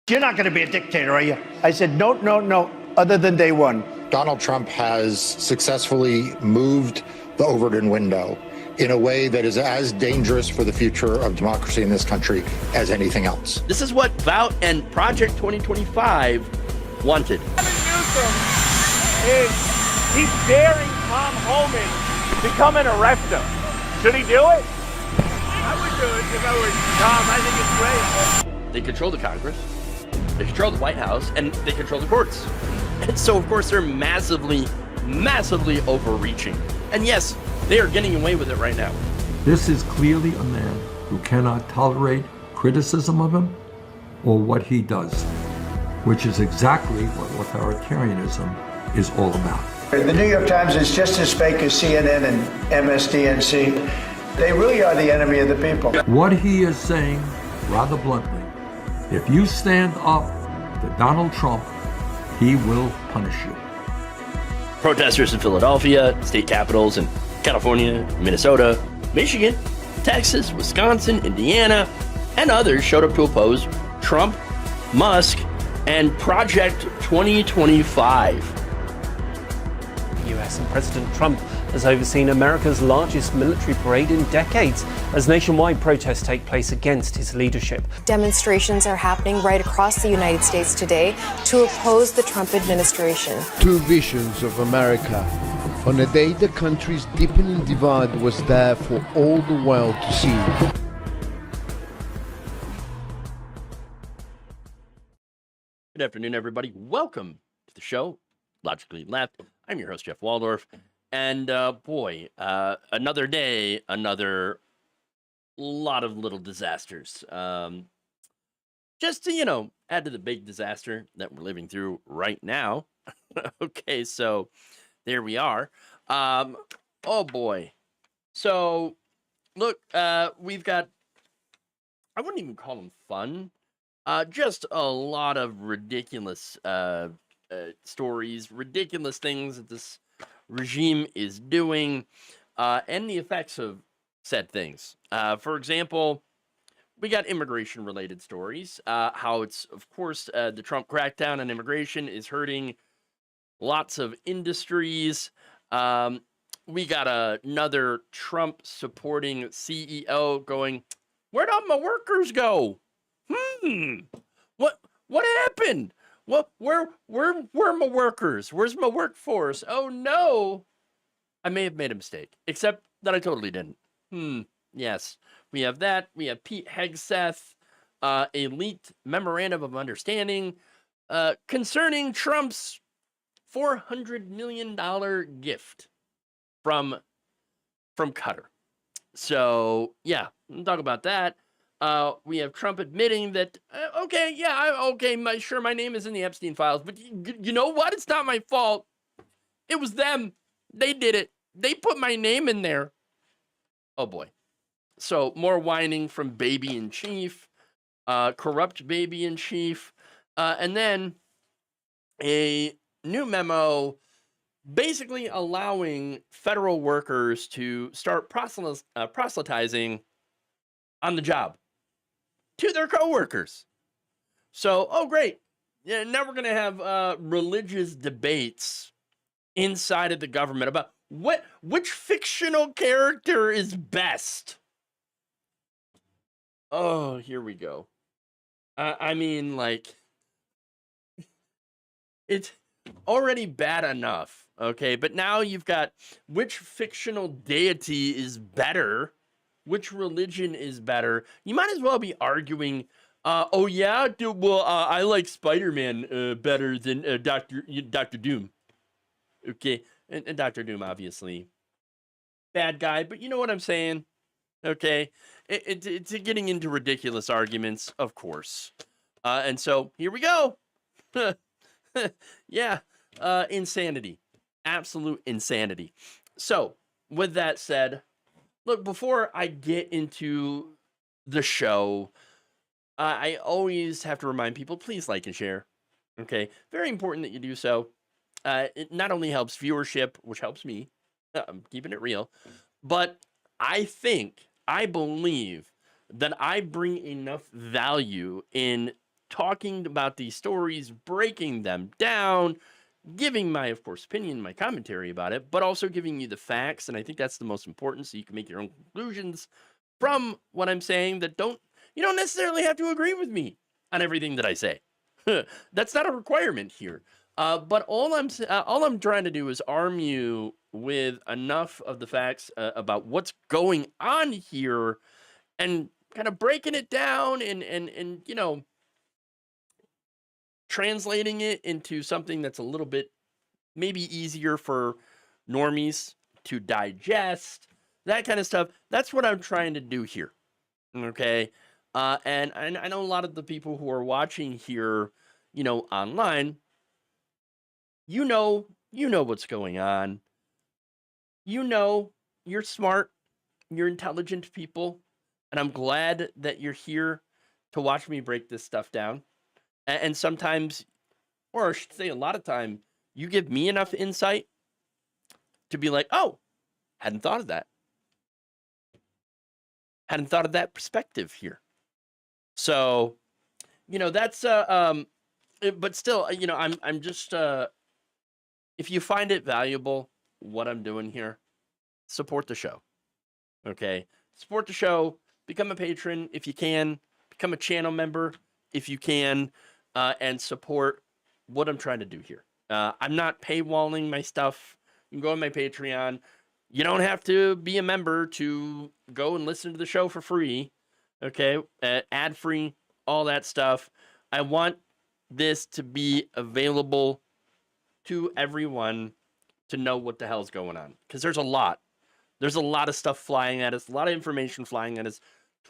You're not going to be a dictator, are you? I said, no, no, no, other than day one. Donald Trump has successfully moved the Overton window in a way that is as dangerous for the future of democracy in this country as anything else. This is what Vout and Project 2025 wanted. Newsom is he's daring Tom Homan to come and arrest him. Should he do it? I would do it if I were Tom. I think it's great. They control the Congress, they control the White House, and they control the courts. And so, of course, they're massively overreaching. And yes, they are getting away with it right now. This is clearly a man who cannot tolerate criticism of him or what he does, which is exactly what authoritarianism is all about. The New York Times is just as fake as CNN and MSDNC. They really are the enemy of the people. What he is saying, rather bluntly, if you stand up to Donald Trump, he will punish you. Protesters in Philadelphia, state capitals in California, Minnesota, Michigan, Texas, Wisconsin, Indiana, and others showed up to oppose Trump, Musk, and Project 2025. US and President Trump has overseen America's largest military parade in decades as nationwide protests take place against his leadership. Demonstrations are happening right across the United States today to oppose the Trump administration. Two visions of America. On a day the country's deepening divide was there for all the world to see. Good afternoon, everybody. Welcome to the show, Logically Left. I'm your host, Jeff Waldorf. And another day, another lot of little disasters. Just to, add to the big disaster that we're living through right now. Okay, so there we are. Oh boy. So, look, we've got, I wouldn't even call them fun. Just a lot of ridiculous stories, ridiculous things that this regime is doing, and the effects of said things. For example, we got immigration-related stories, how it's, of course, the Trump crackdown on immigration is hurting lots of industries. We got another Trump-supporting CEO going, where'd all my workers go? What happened? Where are my workers? Where's my workforce? Oh no, I may have made a mistake, except that I totally didn't. Yes, we have that. We have Pete Hegseth, a leaked memorandum of understanding concerning Trump's $400 million gift from Qatar. So yeah, we'll talk about that. We have Trump admitting that, my name is in the Epstein files, but you know what? It's not my fault. It was them. They did it. They put my name in there. Oh boy. So more whining from baby in chief, corrupt baby in chief, and then a new memo basically allowing federal workers to start proselytizing on the job to their coworkers. So, oh great. Yeah, now we're going to have religious debates inside of the government about which fictional character is best. Oh, here we go. It's already bad enough, okay? But now you've got which fictional deity is better, which religion is better. You might as well be arguing, I like Spider-Man better than Dr. Doom. Okay, and Dr. Doom, obviously, bad guy, but you know what I'm saying? Okay, it's getting into ridiculous arguments, of course. And so, here we go. Yeah, insanity. Absolute insanity. So, with that said, look, before I get into the show, I always have to remind people, please like and share. Okay, very important that you do so. It not only helps viewership, which helps me, I'm keeping it real, but I believe that I bring enough value in talking about these stories, breaking them down, giving my, of course, opinion, my commentary about it, but also giving you the facts. And I think that's the most important, so you can make your own conclusions from what I'm saying. You don't necessarily have to agree with me on everything that I say. That's not a requirement here. But all I'm trying to do is arm you with enough of the facts about what's going on here, and kind of breaking it down and translating it into something that's a little bit maybe easier for normies to digest, that kind of stuff. That's what I'm trying to do here. Okay. And I know a lot of the people who are watching here, online, you know what's going on. You're smart, you're intelligent people, and I'm glad that you're here to watch me break this stuff down. And sometimes, or I should say a lot of time, you give me enough insight to be like, oh, hadn't thought of that. Hadn't thought of that perspective here. So, that's, but still, I'm just, if you find it valuable, what I'm doing here, support the show. Okay. Support the show, become a patron if you can, become a channel member if you can, and support what I'm trying to do here. I'm not paywalling my stuff. You can go on my Patreon. You don't have to be a member to go and listen to the show for free. Okay. Ad free, all that stuff. I want this to be available to everyone to know what the hell's going on. Because there's a lot. There's a lot of stuff flying at us, a lot of information flying at us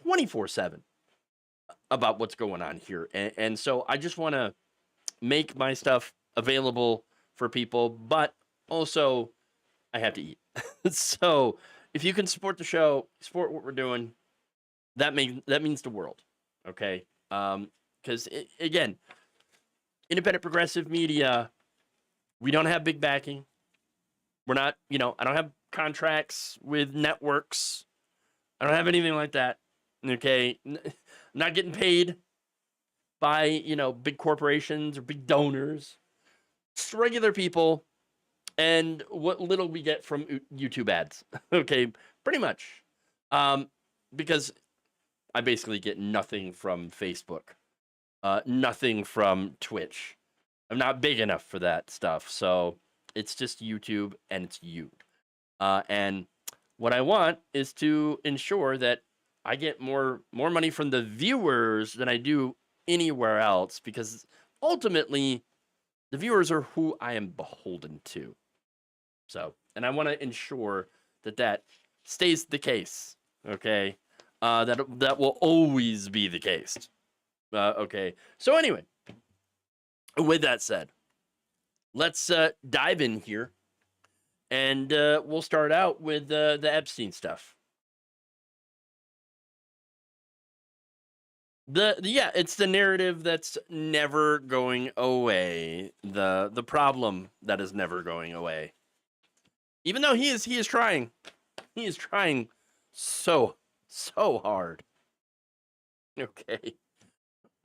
24/7 about what's going on here. And so I just want to make my stuff available for people, but also I have to eat. So if you can support the show, support what we're doing, that means the world. Okay. Because again, independent progressive media, we don't have big backing. We're not, I don't have contracts with networks. I don't have anything like that. Okay. I'm not getting paid by, big corporations or big donors. Just regular people and what little we get from YouTube ads. Okay. Pretty much. Because I basically get nothing from Facebook. Nothing from Twitch. I'm not big enough for that stuff. So it's just YouTube and it's you. And what I want is to ensure that I get more money from the viewers than I do anywhere else, because ultimately the viewers are who I am beholden to. So, and I want to ensure that stays the case. Okay. That will always be the case. Okay. So anyway, with that said, let's dive in here, and we'll start out with the Epstein stuff. It's the narrative that's never going away. The problem that is never going away. Even though he is trying. He is trying so hard. Okay.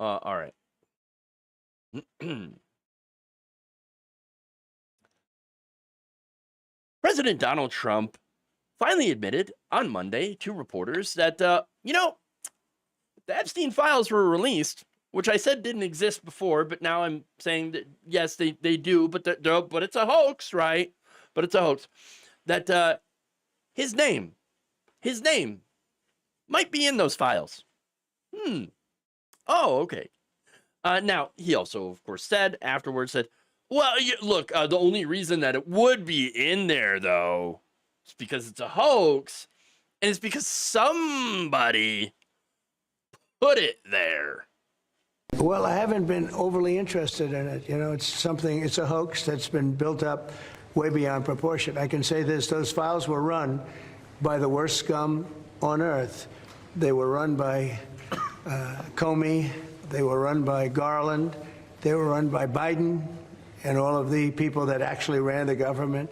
All right. President Donald Trump finally admitted on Monday to reporters that, the Epstein files were released, which I said didn't exist before, but now I'm saying that, yes, they do, but it's a hoax, right? But it's a hoax. That his name might be in those files. Oh, okay. Now, he also, of course, said afterwards that, well, look, the only reason that it would be in there, though, is because it's a hoax, and it's because somebody put it there. Well, I haven't been overly interested in it. It's a hoax that's been built up way beyond proportion. I can say this: those files were run by the worst scum on earth. They were run by Comey. They were run by Garland. They were run by Biden and all of the people that actually ran the government,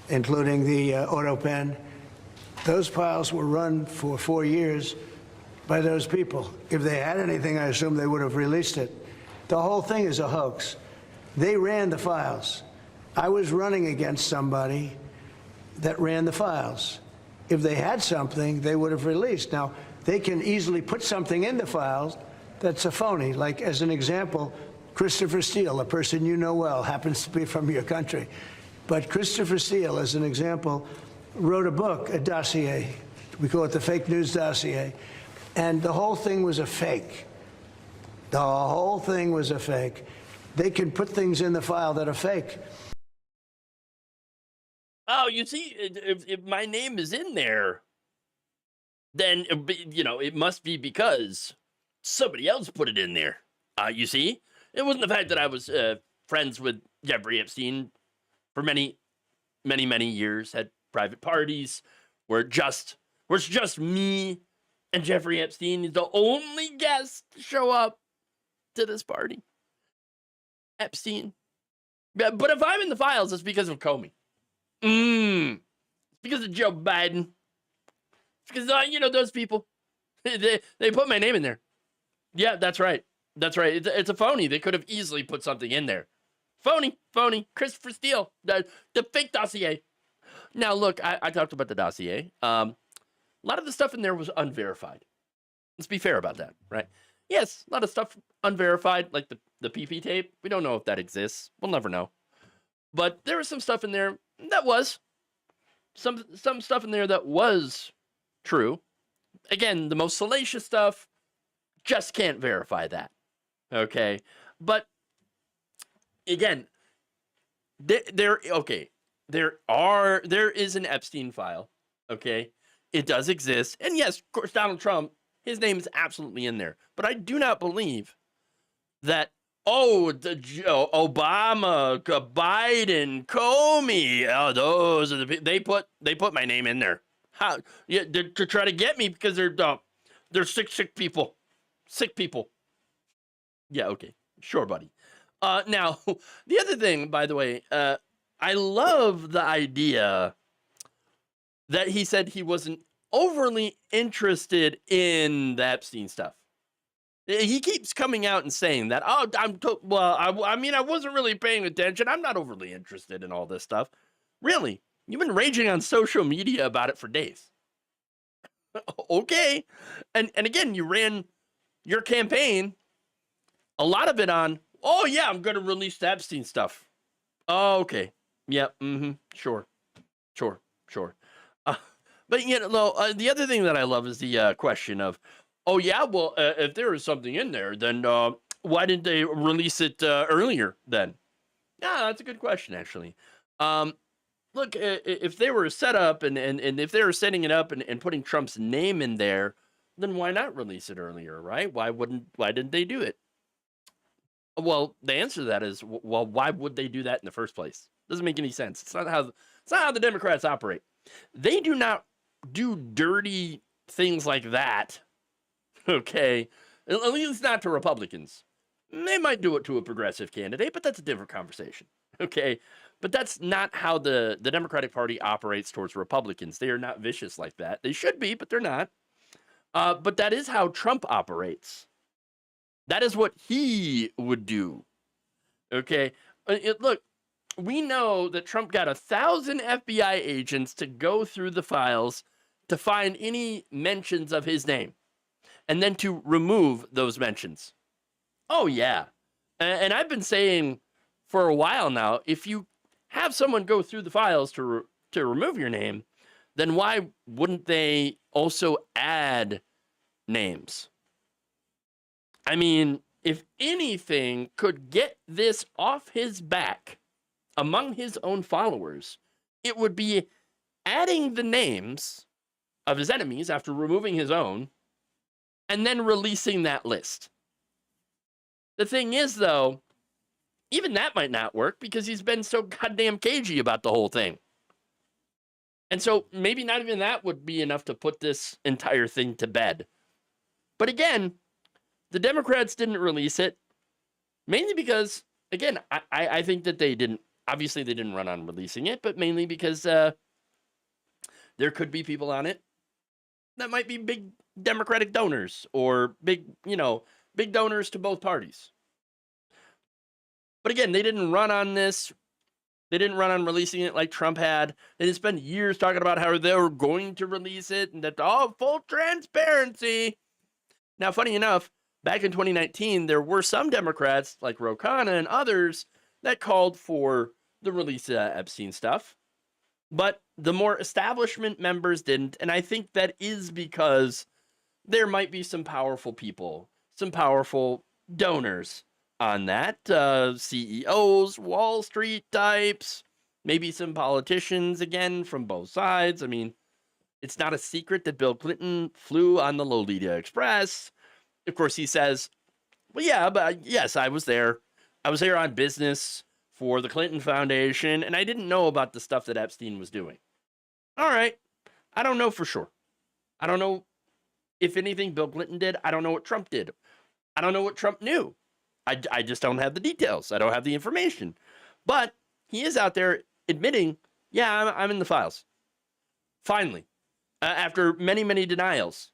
including the Autopen. Those files were run for 4 years by those people. If they had anything, I assume they would have released it. The whole thing is a hoax. They ran the files. I was running against somebody that ran the files. If they had something, they would have released. Now, they can easily put something in the files that's a phony. Like, as an example, Christopher Steele, a person you know well, happens to be from your country. But Christopher Steele, as an example, wrote a book, a dossier. We call it the fake news dossier. And the whole thing was a fake. The whole thing was a fake. They can put things in the file that are fake. Oh, you see, if my name is in there, then, it must be because somebody else put it in there. You see? It wasn't the fact that I was friends with Jeffrey Epstein for many, many, many years, had private parties, where it's just me and Jeffrey Epstein is the only guest to show up to this party. Epstein. But if I'm in the files, it's because of Comey. It's because of Joe Biden. It's because, those people, they put my name in there. Yeah, that's right. That's right. It's a phony. They could have easily put something in there. Phony. Christopher Steele, the fake dossier. Now, look, I talked about the dossier. A lot of the stuff in there was unverified. Let's be fair about that, right? Yes, a lot of stuff unverified, like the PP tape. We don't know if that exists. We'll never know. But there was some stuff in there that was. Some stuff in there that was true. Again, the most salacious stuff, just can't verify that. Okay? But, again, there is an Epstein file. Okay? It does exist. And yes, of course, Donald Trump, his name is absolutely in there. But I do not believe that, Obama, Biden, Comey, those are they put my name in there. How? Yeah, to try to get me because they're sick people. Sick people. Yeah, okay. Sure, buddy. Now, the other thing, by the way, I love the idea that he said he wasn't overly interested in the Epstein stuff. He keeps coming out and saying that, I wasn't really paying attention. I'm not overly interested in all this stuff. Really? You've been raging on social media about it for days. Okay. And again, you ran your campaign, a lot of it on, I'm going to release the Epstein stuff. Oh, okay. Yeah. Sure. But, the other thing that I love is the question of, if there is something in there, then why didn't they release it earlier then? Yeah, that's a good question, actually. Look, if they were set up and if they were setting it up and putting Trump's name in there, then why not release it earlier, right? Why didn't they do it? Well, the answer to that is, why would they do that in the first place? Doesn't make any sense. It's not how the Democrats operate. They do not do dirty things like that. Okay, at least not to Republicans. They might do it to a progressive candidate, but that's a different conversation. Okay, but that's not how the Democratic Party operates towards Republicans. They are not vicious like that. They should be, but they're not. But that is how Trump operates. That is what he would do. Okay, look, we know that Trump got 1,000 FBI agents to go through the files to find any mentions of his name, and then to remove those mentions. Oh, yeah. And I've been saying for a while now, if you have someone go through the files to remove your name, then why wouldn't they also add names? I mean, if anything could get this off his back among his own followers, it would be adding the names of his enemies after removing his own, and then releasing that list. The thing is, though, even that might not work because he's been so goddamn cagey about the whole thing. And so maybe not even that would be enough to put this entire thing to bed. But again, the Democrats didn't release it, mainly because, again, I think that they didn't run on releasing it, but mainly because there could be people on it that might be big Democratic donors or big donors to both parties. But again, they didn't run on this. They didn't run on releasing it like Trump had. They didn't spend years talking about how they were going to release it and that, full transparency. Now, funny enough, back in 2019, there were some Democrats like Ro Khanna and others that called for the release of Epstein stuff. But the more establishment members didn't. And I think that is because there might be some powerful people, some powerful donors on that. CEOs, Wall Street types, maybe some politicians, again, from both sides. I mean, it's not a secret that Bill Clinton flew on the Lolita Express. Of course, he says, well, yeah, but yes, I was there. I was there on business for the Clinton Foundation, and I didn't know about the stuff that Epstein was doing. All right. I don't know for sure. I don't know if anything Bill Clinton did. I don't know what Trump did. I don't know what Trump knew. I just don't have the details. I don't have the information. But he is out there admitting, yeah, I'm in the files. Finally, after many, many denials.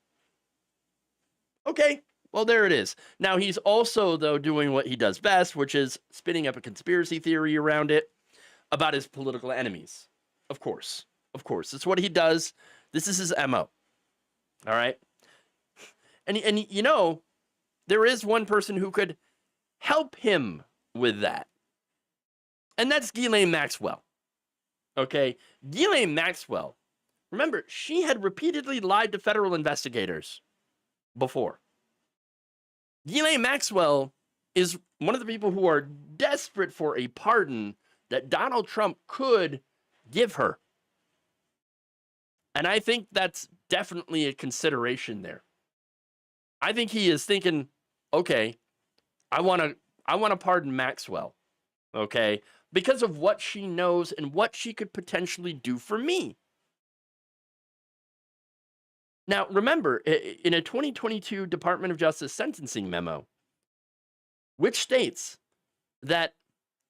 Okay, well, there it is. Now, he's also, though, doing what he does best, which is spinning up a conspiracy theory around it about his political enemies. Of course. Of course. It's what he does. This is his MO. All right? And you know, there is one person who could help him with that. And that's Ghislaine Maxwell. Okay? Ghislaine Maxwell, remember, she had repeatedly lied to federal investigators before. Ghislaine Maxwell is one of the people who are desperate for a pardon that Donald Trump could give her. And I think that's definitely a consideration there. I think he is thinking, okay, I want to pardon Maxwell, okay, because of what she knows and what she could potentially do for me. Now, remember, in a 2022 Department of Justice sentencing memo, which states that,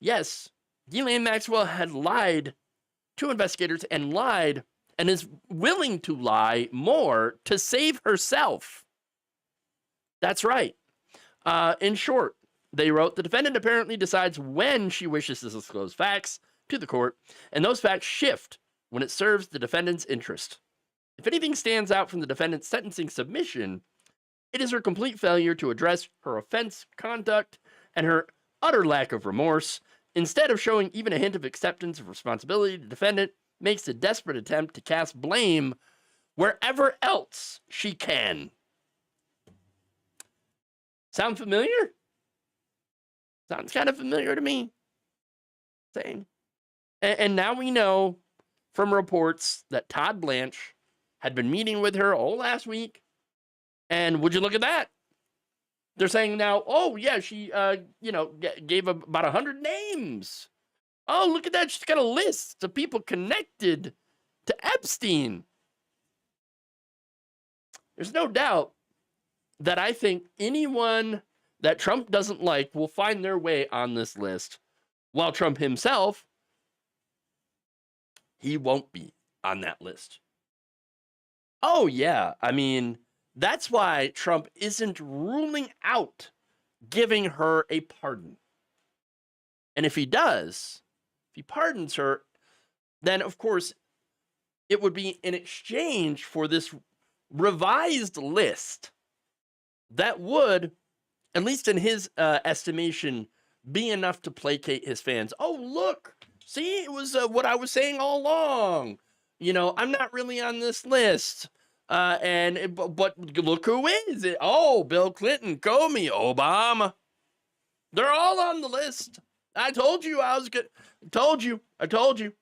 yes, Ghislaine Maxwell had lied to investigators and lied and is willing to lie more to save herself. That's right. In short, they wrote, the defendant apparently decides when she wishes to disclose facts to the court, and those facts shift when it serves the defendant's interest. If anything stands out from the defendant's sentencing submission, it is her complete failure to address her offense conduct and her utter lack of remorse. Instead of showing even a hint of acceptance of responsibility, the defendant makes a desperate attempt to cast blame wherever else she can. Sound familiar? Sounds kind of familiar to me. Same. And now we know from reports that Todd Blanche had been meeting with her all last week. And would you look at that? They're saying now, oh, yeah, she, gave about 100 names. Oh, look at that. She's got a list of people connected to Epstein. There's no doubt that I think anyone that Trump doesn't like will find their way on this list, while Trump himself, he won't be on that list. Oh, yeah. I mean, that's why Trump isn't ruling out giving her a pardon. And if he does, if he pardons her, then, of course, it would be in exchange for this revised list that would, at least in his estimation, be enough to placate his fans. Oh, look, see, it was what I was saying all along. You know, I'm not really on this list. But look who is it? Oh, Bill Clinton, Comey, Obama. They're all on the list. I told you I was good. I told you.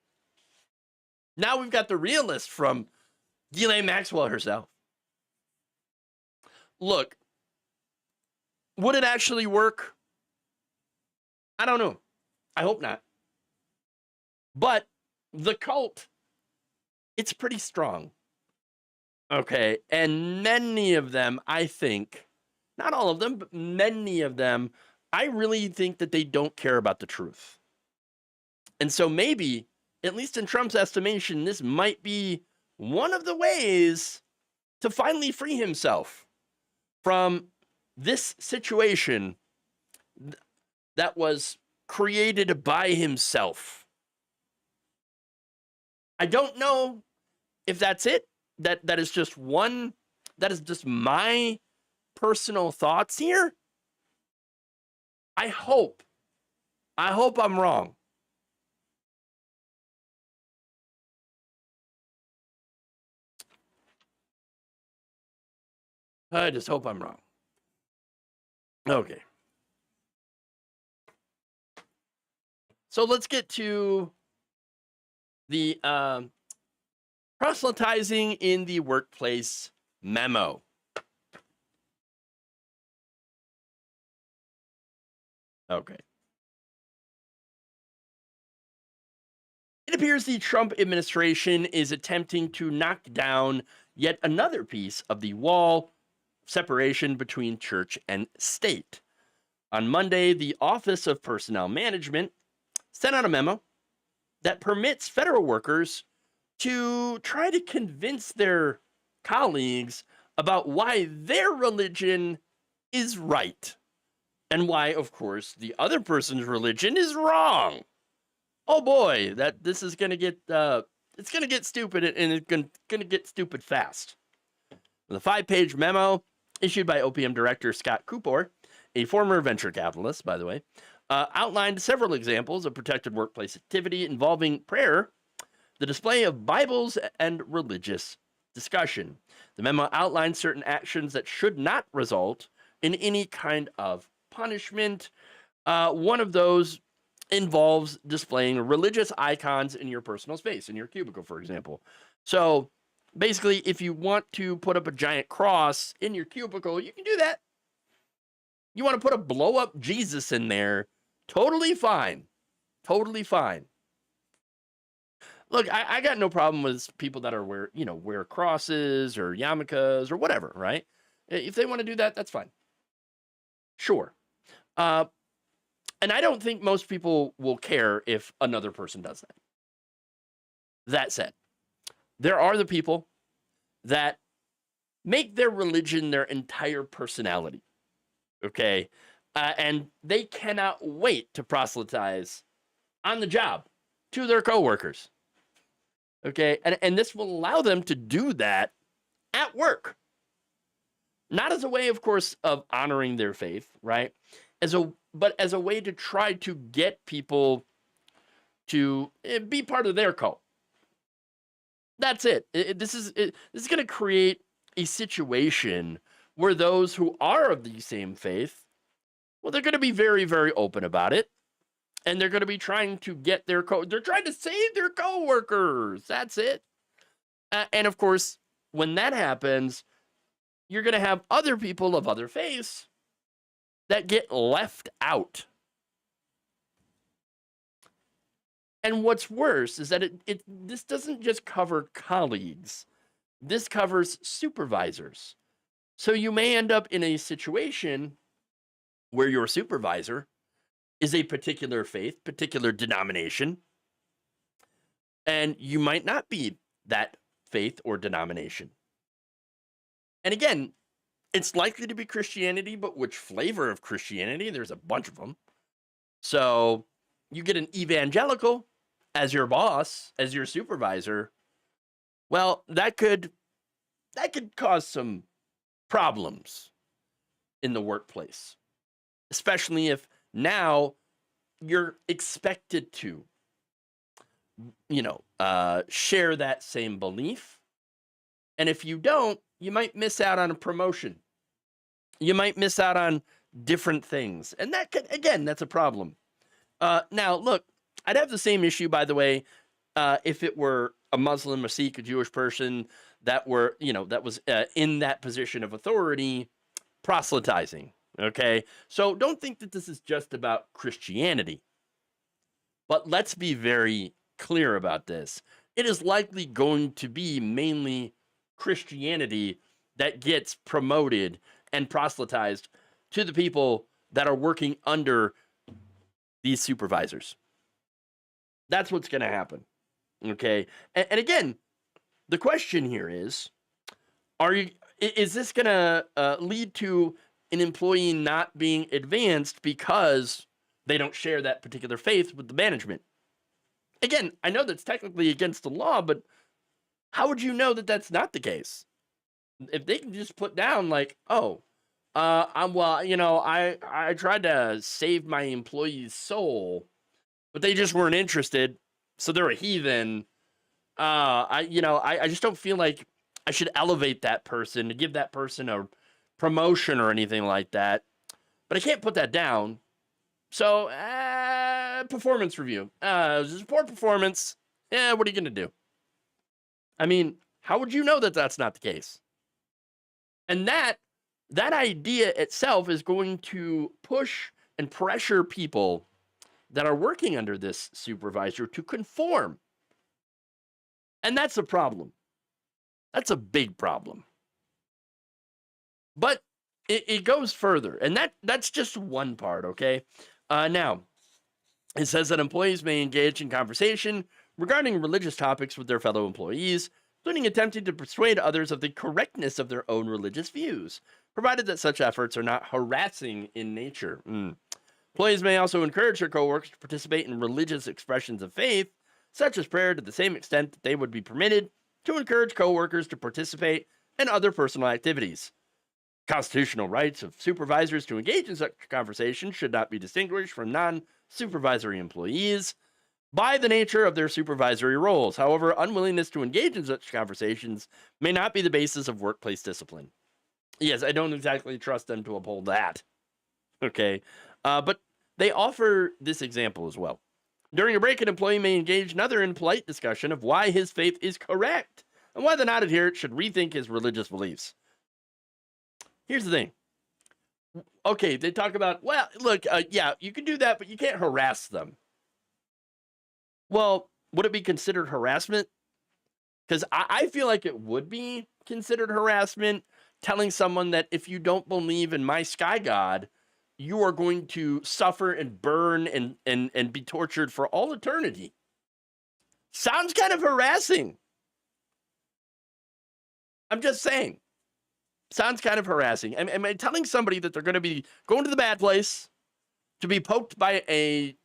Now we've got the real list from Ghislaine Maxwell herself. Look, would it actually work? I don't know. I hope not. But the cult, it's pretty strong. Okay, and many of them, I think, not all of them, but many of them, I really think that they don't care about the truth. And so maybe, at least in Trump's estimation, this might be one of the ways to finally free himself from this situation that was created by himself. I don't know if that's it. That is just my personal thoughts here. I hope I'm wrong. I just hope I'm wrong. Okay. So let's get to the proselytizing in the workplace memo. Okay. It appears the Trump administration is attempting to knock down yet another piece of the wall separation between church and state. On Monday, the Office of Personnel Management sent out a memo that permits federal workers to try to convince their colleagues about why their religion is right and why, of course, the other person's religion is wrong. Oh boy, this is going to get it's going to get stupid, and it's going to get stupid fast. The 5-page memo issued by OPM Director Scott Cooper, a former venture capitalist, by the way, outlined several examples of protected workplace activity involving prayer, the display of Bibles, and religious discussion. The memo outlines certain actions that should not result in any kind of punishment. One of those involves displaying religious icons in your personal space, in your cubicle, for example. So basically, if you want to put up a giant cross in your cubicle, you can do that. You want to put a blow up Jesus in there, totally fine. Totally fine. Look, I got no problem with people that are wear crosses or yarmulkes or whatever, right? If they want to do that, that's fine. Sure. And I don't think most people will care if another person does that. That said, there are the people that make their religion their entire personality, okay? And they cannot wait to proselytize on the job to their coworkers, okay? And this will allow them to do that at work. Not as a way, of course, of honoring their faith, right? But as a way to try to get people to be part of their cult. That's it. This is going to create a situation where those who are of the same faith, well, they're going to be very, very open about it, and they're going to be trying to get they're trying to save their coworkers. That's it. And of course, when that happens, you're going to have other people of other faiths that get left out. And what's worse is that this doesn't just cover colleagues. This covers supervisors. So you may end up in a situation where your supervisor is a particular faith, particular denomination, and you might not be that faith or denomination. And again, it's likely to be Christianity, but which flavor of Christianity? There's a bunch of them. So you get an evangelical as your boss, as your supervisor. Well, that could cause some problems in the workplace, especially if now you're expected to, share that same belief. And if you don't, you might miss out on a promotion. You might miss out on different things. And that's a problem. Now, look, I'd have the same issue, by the way, if it were a Muslim, a Sikh, a Jewish person that was in that position of authority proselytizing. Okay. So don't think that this is just about Christianity. But let's be very clear about this. It is likely going to be mainly Christianity that gets promoted and proselytized to the people that are working under these supervisors. That's what's going to happen. Okay. And again, the question here is this going to lead to an employee not being advanced because they don't share that particular faith with the management. Again, I know that's technically against the law, but how would you know that that's not the case? If they can just put down like, oh, I tried to save my employee's soul, but they just weren't interested, so they're a heathen. I just don't feel like I should elevate that person to give that person a promotion or anything like that. But I can't put that down. So, performance review. Just poor performance. Yeah, what are you going to do? I mean, how would you know that that's not the case? And that idea itself is going to push and pressure people that are working under this supervisor to conform. And that's a problem. That's a big problem. But it goes further. And that's just one part, okay? Now, it says that employees may engage in conversation regarding religious topics with their fellow employees, including attempting to persuade others of the correctness of their own religious views, provided that such efforts are not harassing in nature. Employees may also encourage their coworkers to participate in religious expressions of faith, such as prayer, to the same extent that they would be permitted to encourage coworkers to participate in other personal activities. Constitutional rights of supervisors to engage in such conversations should not be distinguished from non-supervisory employees by the nature of their supervisory roles. However, unwillingness to engage in such conversations may not be the basis of workplace discipline. Yes, I don't exactly trust them to uphold that. Okay, but they offer this example as well. During a break, an employee may engage another in polite discussion of why his faith is correct and why the non-adherent should rethink his religious beliefs. Here's the thing. Okay, they talk about, well, look, yeah, you can do that, but you can't harass them. Well, would it be considered harassment? Because I feel like it would be considered harassment telling someone that if you don't believe in my sky god, you are going to suffer and burn and be tortured for all eternity. Sounds kind of harassing. I'm just saying. Sounds kind of harassing. Am I telling somebody that they're going to be going to the bad place to be poked by a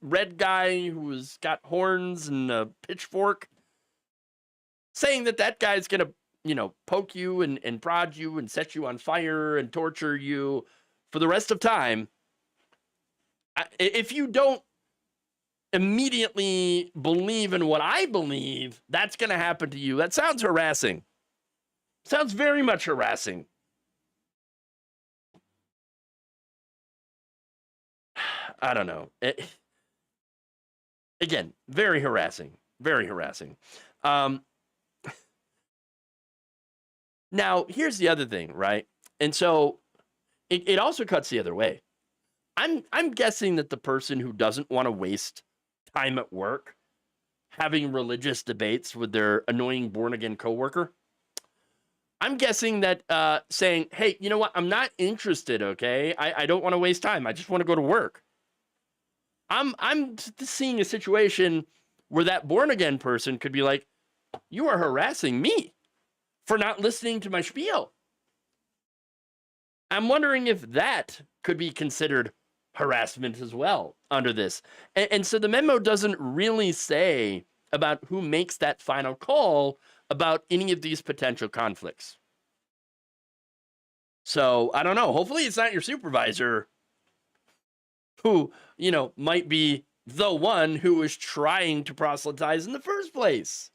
red guy who's got horns and a pitchfork, saying that guy's going to, poke you and prod you and set you on fire and torture you for the rest of time? If you don't immediately believe in what I believe, that's going to happen to you. That sounds harassing. Sounds very much harassing. I don't know. Again, very harassing. Very harassing. Now, here's the other thing, right? And so it also cuts the other way. I'm guessing that the person who doesn't want to waste time at work having religious debates with their annoying born-again coworker, I'm guessing that saying, hey, you know what? I'm not interested, okay? I don't want to waste time. I just want to go to work. I'm seeing a situation where that born-again person could be like, you are harassing me for not listening to my spiel. I'm wondering if that could be considered harassment as well under this. And so the memo doesn't really say about who makes that final call about any of these potential conflicts. So I don't know. Hopefully it's not your supervisor who, might be the one who is trying to proselytize in the first place.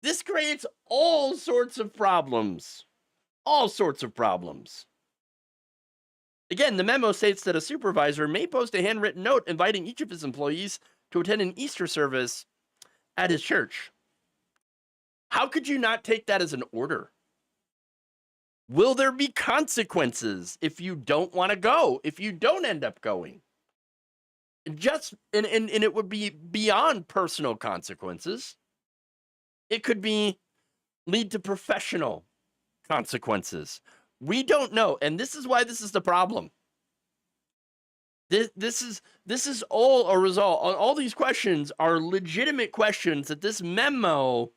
This creates all sorts of problems. All sorts of problems. Again, the memo states that a supervisor may post a handwritten note inviting each of his employees to attend an Easter service at his church. How could you not take that as an order? Will there be consequences if you don't want to go, if you don't end up going? And it would be beyond personal consequences. It could lead to professional consequences. We don't know, and this is why this is the problem. This is all a result. All these questions are legitimate questions that this memo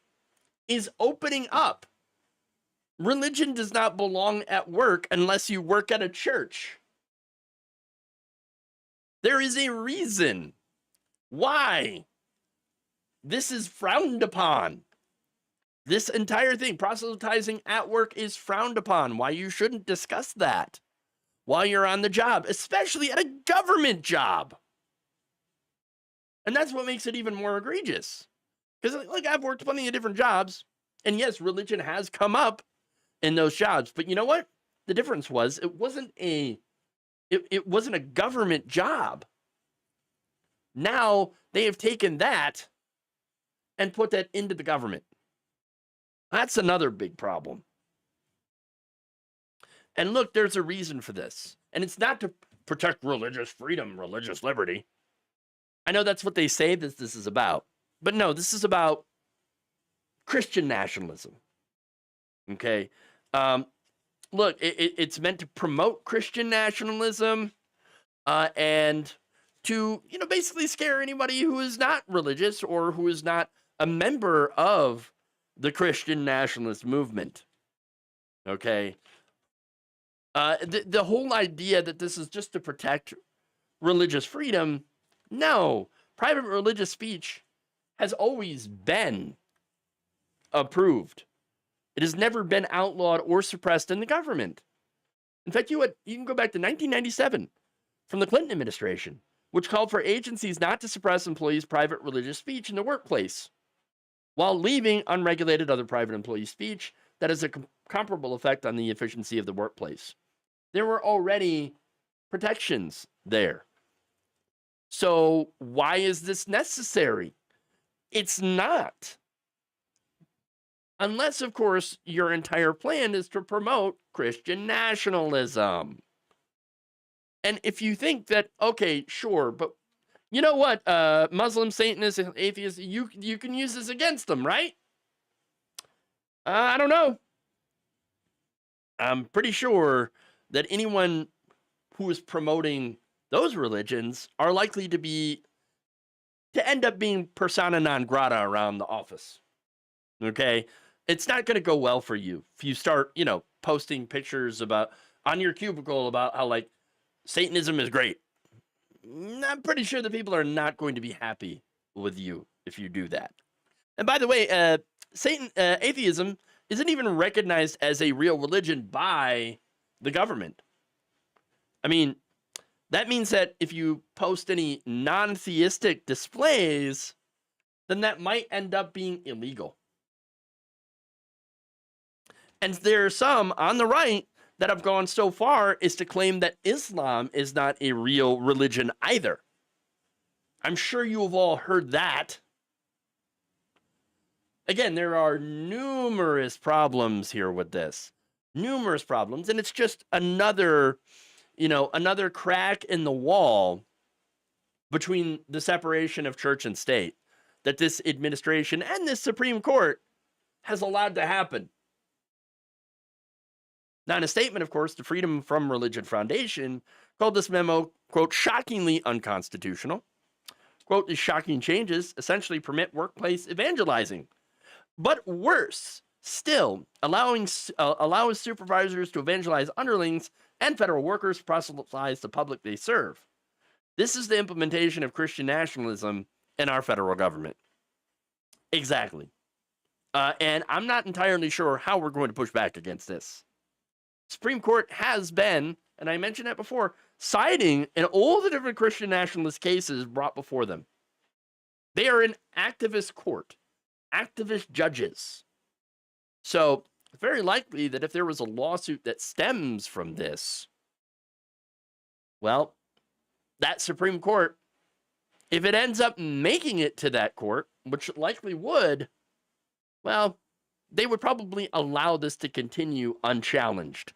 is opening up. Religion does not belong at work unless you work at a church. There is a reason why this is frowned upon. This entire thing, proselytizing at work, is frowned upon. Why you shouldn't discuss that while you're on the job, especially at a government job. And that's what makes it even more egregious. Because, like, I've worked plenty of different jobs, and yes, religion has come up in those jobs. But you know what? The difference was it wasn't a government job. Now they have taken that and put that into the government. That's another big problem. And look, there's a reason for this. And it's not to protect religious freedom, religious liberty. I know that's what they say that this is about. But no, this is about Christian nationalism. Okay? Look, it's meant to promote Christian nationalism and to, basically scare anybody who is not religious or who is not a member of the Christian nationalist movement. Okay? The whole idea that this is just to protect religious freedom, no. Private religious speech has always been approved. It has never been outlawed or suppressed in the government. In fact, you can go back to 1997 from the Clinton administration, which called for agencies not to suppress employees' private religious speech in the workplace, while leaving unregulated other private employee speech that has a comparable effect on the efficiency of the workplace. There were already protections there. So why is this necessary? It's not. Unless, of course, your entire plan is to promote Christian nationalism. And if you think that, okay, sure, but you know what, Muslim, Satanists, atheists, you can use this against them, right? I don't know. I'm pretty sure that anyone who is promoting those religions are likely to end up being persona non grata around the office. Okay? It's not going to go well for you if you start, posting pictures on your cubicle about how, like, Satanism is great. I'm pretty sure that people are not going to be happy with you if you do that. And by the way, atheism isn't even recognized as a real religion by the government. I mean, that means that if you post any non-theistic displays, then that might end up being illegal. And there are some on the right that have gone so far as to claim that Islam is not a real religion either. I'm sure you have all heard that. Again, there are numerous problems here with this. Numerous problems. And it's just another crack in the wall between the separation of church and state that this administration and this Supreme Court has allowed to happen. Now, in a statement, of course, the Freedom from Religion Foundation called this memo, quote, shockingly unconstitutional. Quote, the shocking changes essentially permit workplace evangelizing. But worse still, allows supervisors to evangelize underlings and federal workers to proselytize the public they serve. This is the implementation of Christian nationalism in our federal government. Exactly. And I'm not entirely sure how we're going to push back against this. Supreme Court has been, and I mentioned that before, siding in all the different Christian nationalist cases brought before them. They are an activist court, activist judges. So it's very likely that if there was a lawsuit that stems from this, well, that Supreme Court, if it ends up making it to that court, which it likely would, well, they would probably allow this to continue unchallenged.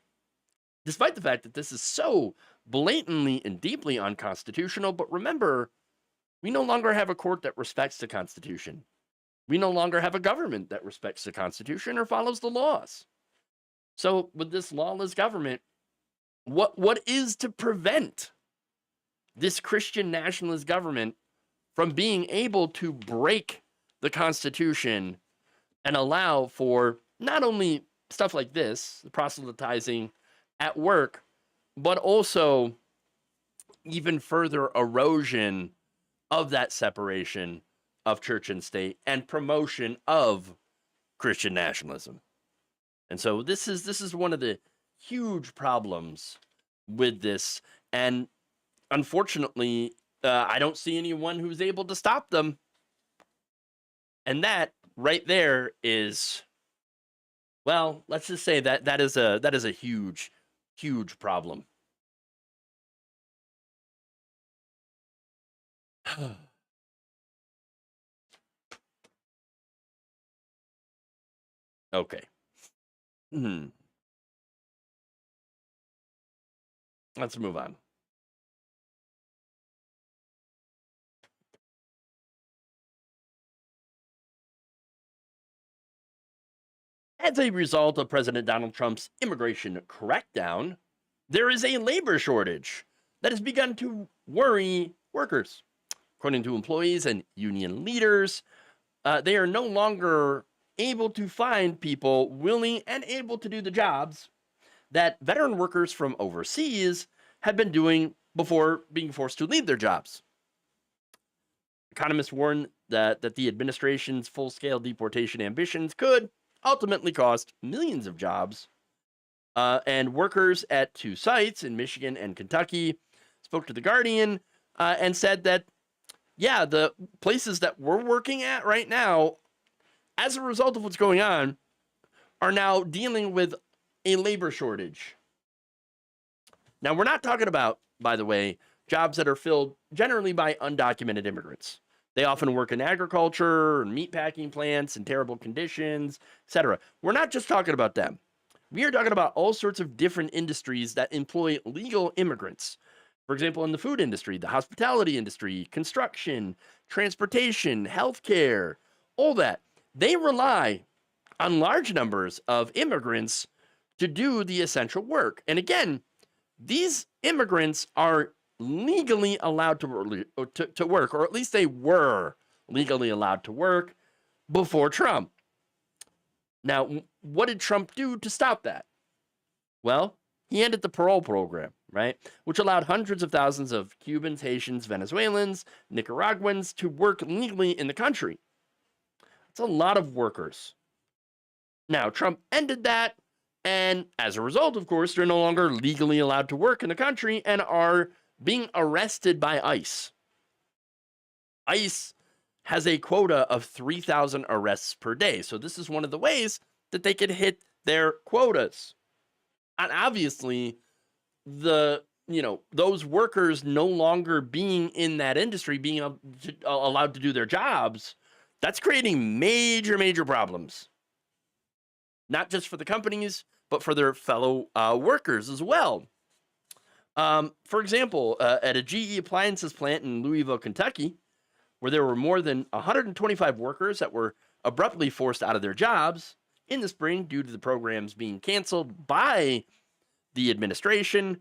Despite the fact that this is so blatantly and deeply unconstitutional, but remember, we no longer have a court that respects the Constitution. We no longer have a government that respects the Constitution or follows the laws. So with this lawless government, what is to prevent this Christian nationalist government from being able to break the Constitution and allow for not only stuff like this, the proselytizing at work, but also, even further erosion of that separation of church and state and promotion of Christian nationalism. And so this is one of the huge problems with this. And unfortunately, I don't see anyone who's able to stop them. And that right there is, well, let's just say that is a huge, huge problem. Okay. Let's move on. As a result of President Donald Trump's immigration crackdown, there is a labor shortage that has begun to worry workers. According to employees and union leaders, they are no longer able to find people willing and able to do the jobs that veteran workers from overseas had been doing before being forced to leave their jobs. Economists warn that the administration's full-scale deportation ambitions could ultimately cost millions of jobs. And workers at two sites in Michigan and Kentucky spoke to The Guardian and said that, yeah, the places that we're working at right now, as a result of what's going on, are now dealing with a labor shortage. Now, we're not talking about, by the way, jobs that are filled generally by undocumented immigrants. They often work in agriculture and meatpacking plants in terrible conditions, etc. We're not just talking about them. We are talking about all sorts of different industries that employ legal immigrants. For example, in the food industry, the hospitality industry, construction, transportation, healthcare, all that. They rely on large numbers of immigrants to do the essential work. And again, these immigrants are legally allowed to work, or at least they were legally allowed to work before Trump. Now, what did Trump do to stop that? Well, he ended the parole program, right? Which allowed hundreds of thousands of Cubans, Haitians, Venezuelans, Nicaraguans to work legally in the country. It's a lot of workers. Now, Trump ended that, and as a result, of course, they're no longer legally allowed to work in the country and are being arrested by ICE. ICE has a quota of 3,000 arrests per day. So this is one of the ways that they could hit their quotas. And obviously, those workers no longer being in that industry, being allowed to do their jobs, that's creating major, major problems. Not just for the companies, but for their fellow workers as well. For example, at a GE appliances plant in Louisville, Kentucky, where there were more than 125 workers that were abruptly forced out of their jobs in the spring due to the programs being canceled by the administration,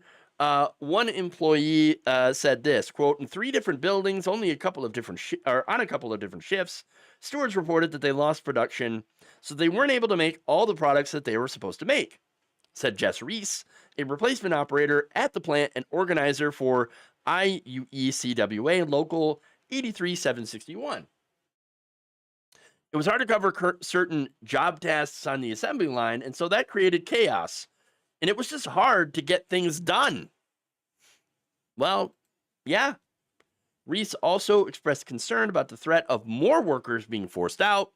one employee said this, quote, in 3 different buildings, on a couple of different shifts, stewards reported that they lost production, so they weren't able to make all the products that they were supposed to make, said Jess Reese, a replacement operator at the plant and organizer for IUECWA Local 83761. It was hard to cover certain job tasks on the assembly line, and so that created chaos. And it was just hard to get things done. Well, yeah. Reese also expressed concern about the threat of more workers being forced out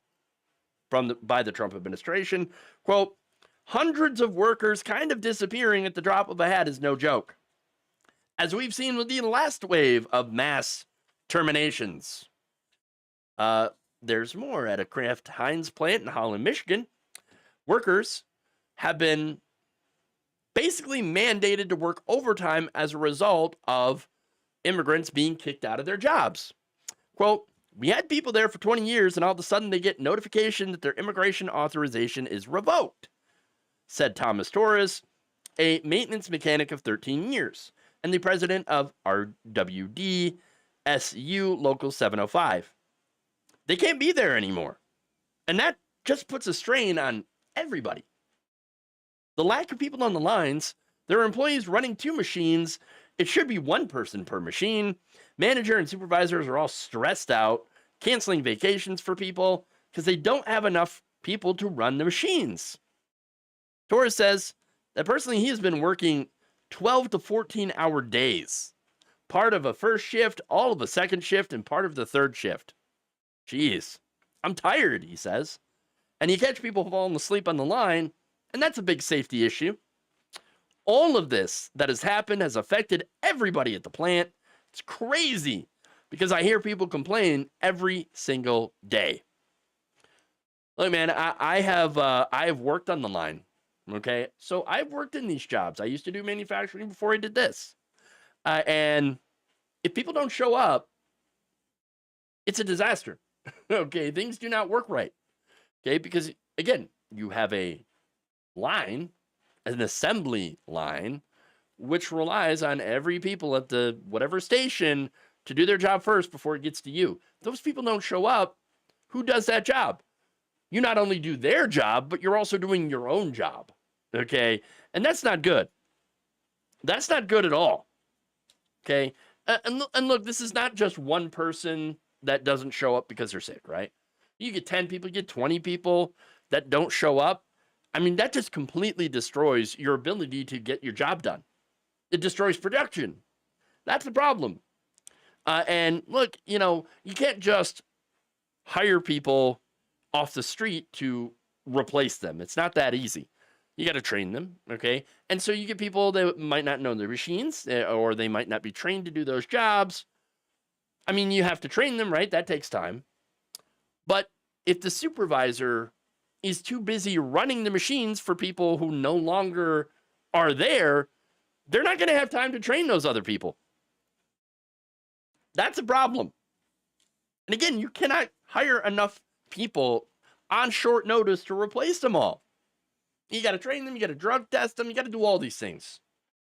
by the Trump administration. Quote, hundreds of workers kind of disappearing at the drop of a hat is no joke, as we've seen with the last wave of mass terminations. There's more at a Kraft Heinz plant in Holland, Michigan. Workers have been basically mandated to work overtime as a result of immigrants being kicked out of their jobs. Quote, we had people there for 20 years and all of a sudden they get notification that their immigration authorization is revoked, said Thomas Torres, a maintenance mechanic of 13 years and the president of RWD SU Local 705. They can't be there anymore. And that just puts a strain on everybody. The lack of people on the lines, there are employees running 2 machines It should be one person per machine. Manager and supervisors are all stressed out, canceling vacations for people because they don't have enough people to run the machines. Torres says that personally he has been working 12 to 14-hour days, part of a first shift, all of a second shift, and part of the third shift. Jeez, I'm tired, he says. And you catch people falling asleep on the line, and that's a big safety issue. All of this that has happened has affected everybody at the plant. It's crazy because I hear people complain every single day. Look, man, I have worked on the line. Okay, so I've worked in these jobs. I used to do manufacturing before I did this. And if people don't show up, it's a disaster. Okay, things do not work right. Okay, because again, you have a line, an assembly line, which relies on every people at the whatever station to do their job first before it gets to you. If those people don't show up, who does that job? You not only do their job, but you're also doing your own job. Okay, and that's not good. That's not good at all. Okay, and look, this is not just one person that doesn't show up because they're sick, right? You get 10 people, you get 20 people that don't show up. I mean, that just completely destroys your ability to get your job done. It destroys production. That's the problem. And look, you know, you can't just hire people off the street to replace them. It's not that easy. You got to train them, okay? And so you get people that might not know their machines, or they might not be trained to do those jobs. I mean, you have to train them, right? That takes time. But if the supervisor is too busy running the machines for people who no longer are there, they're not going to have time to train those other people. That's a problem. And again, you cannot hire enough people on short notice to replace them all. You got to train them, you got to drug test them, you got to do all these things.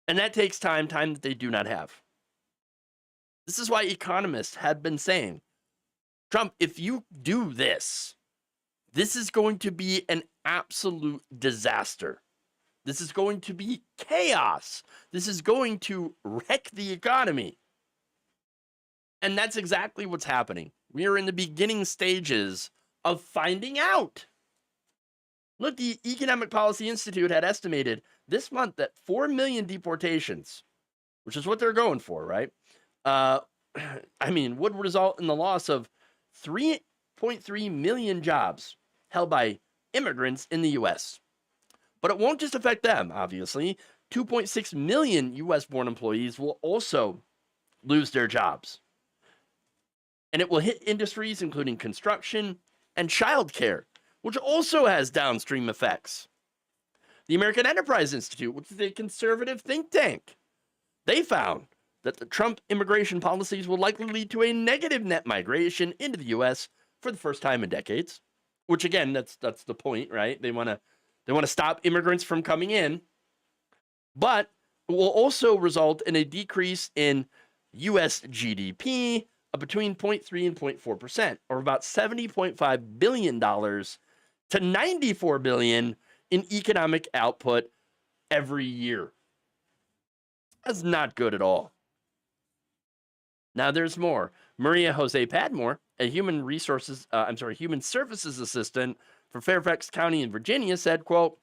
And that takes time that they do not have. This is why economists have been saying, Trump, if you do this, this is going to be an absolute disaster. This is going to be chaos. This is going to wreck the economy. And that's exactly what's happening. We are in the beginning stages of finding out. Look, the Economic Policy Institute had estimated this month that 4 million deportations, which is what they're going for, right? I mean, would result in the loss of 3.3 million jobs held by immigrants in the U.S. But it won't just affect them, obviously. 2.6 million U.S.-born employees will also lose their jobs. And it will hit industries including construction and childcare, which also has downstream effects. The American Enterprise Institute, which is a conservative think tank, they found that the Trump immigration policies will likely lead to a negative net migration into the U.S. for the first time in decades. Which again, that's the point, right? They want to stop immigrants from coming in, but it will also result in a decrease in U.S. GDP of between 0.3 and 0.4%, or about $70.5 billion to $94 billion in economic output every year. That's not good at all. Now there's more. Maria Jose Padmore, a human services assistant for Fairfax County in Virginia, said, quote,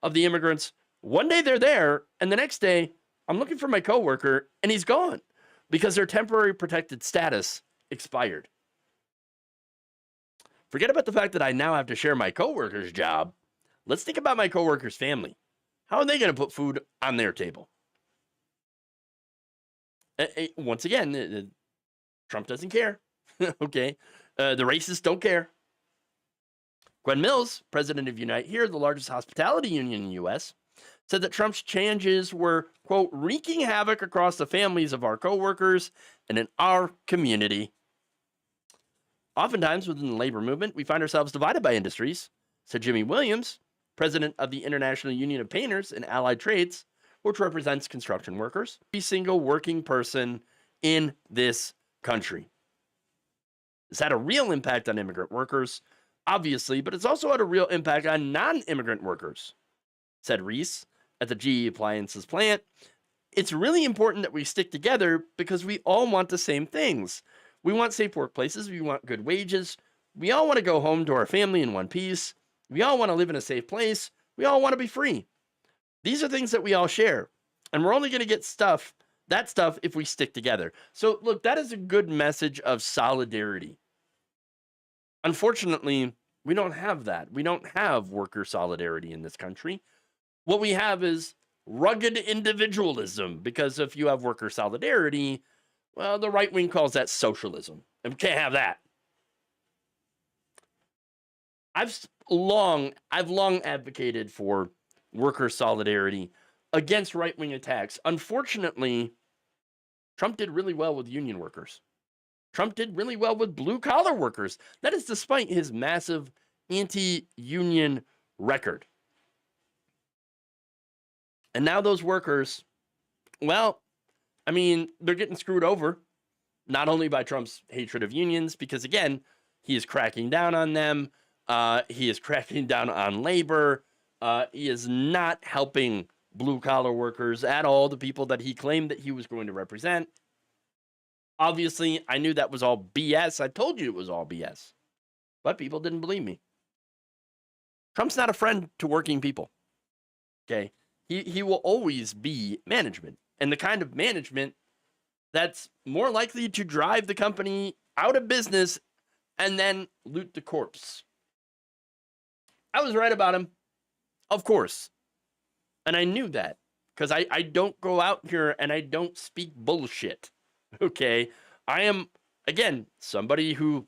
of the immigrants, one day they're there, and the next day, I'm looking for my coworker, and he's gone because their temporary protected status expired. Forget about the fact that I now have to share my coworker's job. Let's think about my coworker's family. How are they going to put food on their table? Once again, Trump doesn't care. Okay. The racists don't care. Gwen Mills, president of Unite Here, the largest hospitality union in the U.S., said that Trump's changes were, quote, wreaking havoc across the families of our coworkers and in our community. Oftentimes within the labor movement, we find ourselves divided by industries, said Jimmy Williams, president of the International Union of Painters and Allied Trades, which represents construction workers, every single working person in this country. It's had a real impact on immigrant workers, obviously, but it's also had a real impact on non-immigrant workers, said Reese at the GE Appliances plant. it's really important that we stick together because we all want the same things. We want safe workplaces. We want good wages. We all want to go home to our family in one piece. We all want to live in a safe place. We all want to be free. These are things that we all share. And we're only going to get that stuff, if we stick together. So, look, that is a good message of solidarity. Unfortunately, we don't have that. We don't have worker solidarity in this country. What we have is rugged individualism, because if you have worker solidarity, well, the right wing calls that socialism, and we can't have that. I've long advocated for worker solidarity against right wing attacks. Unfortunately, Trump did really well with union workers. Trump did really well with blue collar workers. That is despite his massive anti-union record. And now those workers, well, I mean, they're getting screwed over, not only by Trump's hatred of unions, because again, he is cracking down on them. He is cracking down on labor. He is not helping blue collar workers at all, the people that he claimed that he was going to represent. Obviously, I knew that was all BS. I told you it was all BS, but people didn't believe me. Trump's not a friend to working people. Okay. He will always be management, and the kind of management that's more likely to drive the company out of business and then loot the corpse. I was right about him, of course. And I knew that because I don't go out here and I don't speak bullshit. Okay. I am, again, somebody who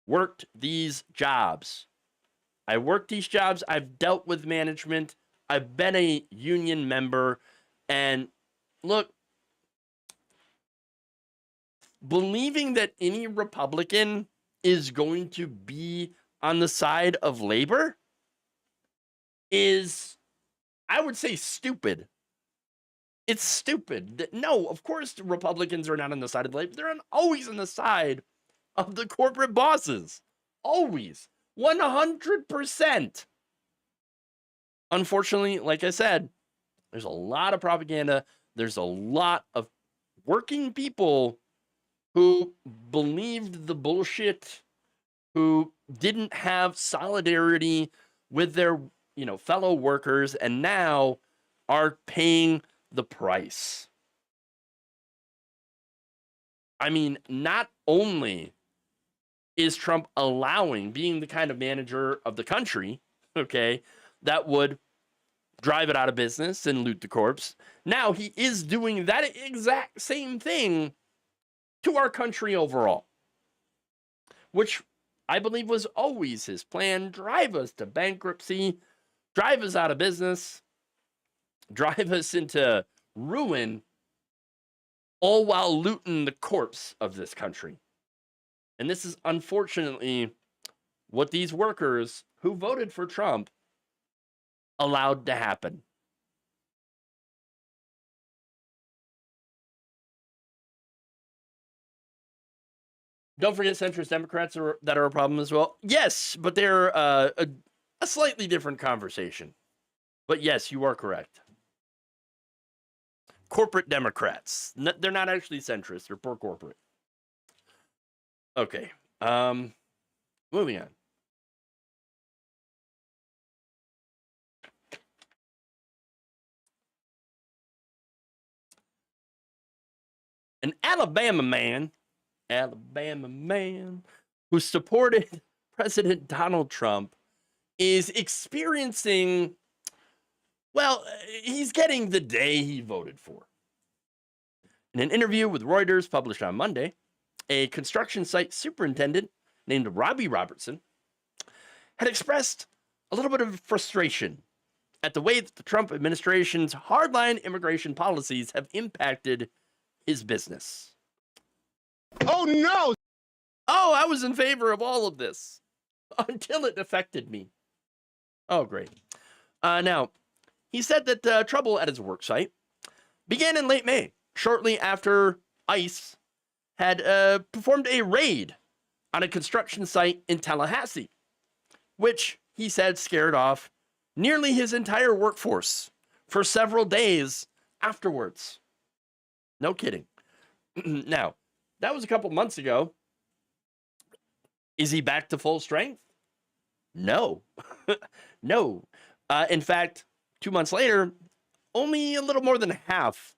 worked these jobs. I worked these jobs. I've dealt with management. I've been a union member. And look, believing that any Republican is going to be on the side of labor is, I would say, stupid. It's stupid. No, of course the Republicans are not on the side of labor. They're always on the side of the corporate bosses. Always. 100%. Unfortunately, like I said, there's a lot of propaganda. There's a lot of working people who believed the bullshit, who didn't have solidarity with their, fellow workers, and now are paying the price. I mean, not only is Trump being the kind of manager of the country, okay, that would drive it out of business and loot the corpse. Now he is doing that exact same thing to our country overall, which I believe was always his plan: drive us to bankruptcy, drive us out of business, drive us into ruin, all while looting the corpse of this country. And this is unfortunately what these workers who voted for Trump allowed to happen. Don't forget centrist Democrats that are a problem as well. Yes, but they're a slightly different conversation. But yes, you are correct. Corporate Democrats. They're not actually centrist. They're pro-corporate. Okay. Moving on. An Alabama man who supported President Donald Trump is experiencing, well, he's getting the day he voted for. In an interview with Reuters published on Monday, a construction site superintendent named Robbie Robertson had expressed a little bit of frustration at the way that the Trump administration's hardline immigration policies have impacted his business. Oh, no! Oh, I was in favor of all of this until it affected me. Oh, great. Now, he said that trouble at his work site began in late May, shortly after ICE had performed a raid on a construction site in Tallahassee, which he said scared off nearly his entire workforce for several days afterwards. No kidding. Now, that was a couple months ago. Is he back to full strength? No. No. In fact, 2 months later, only a little more than half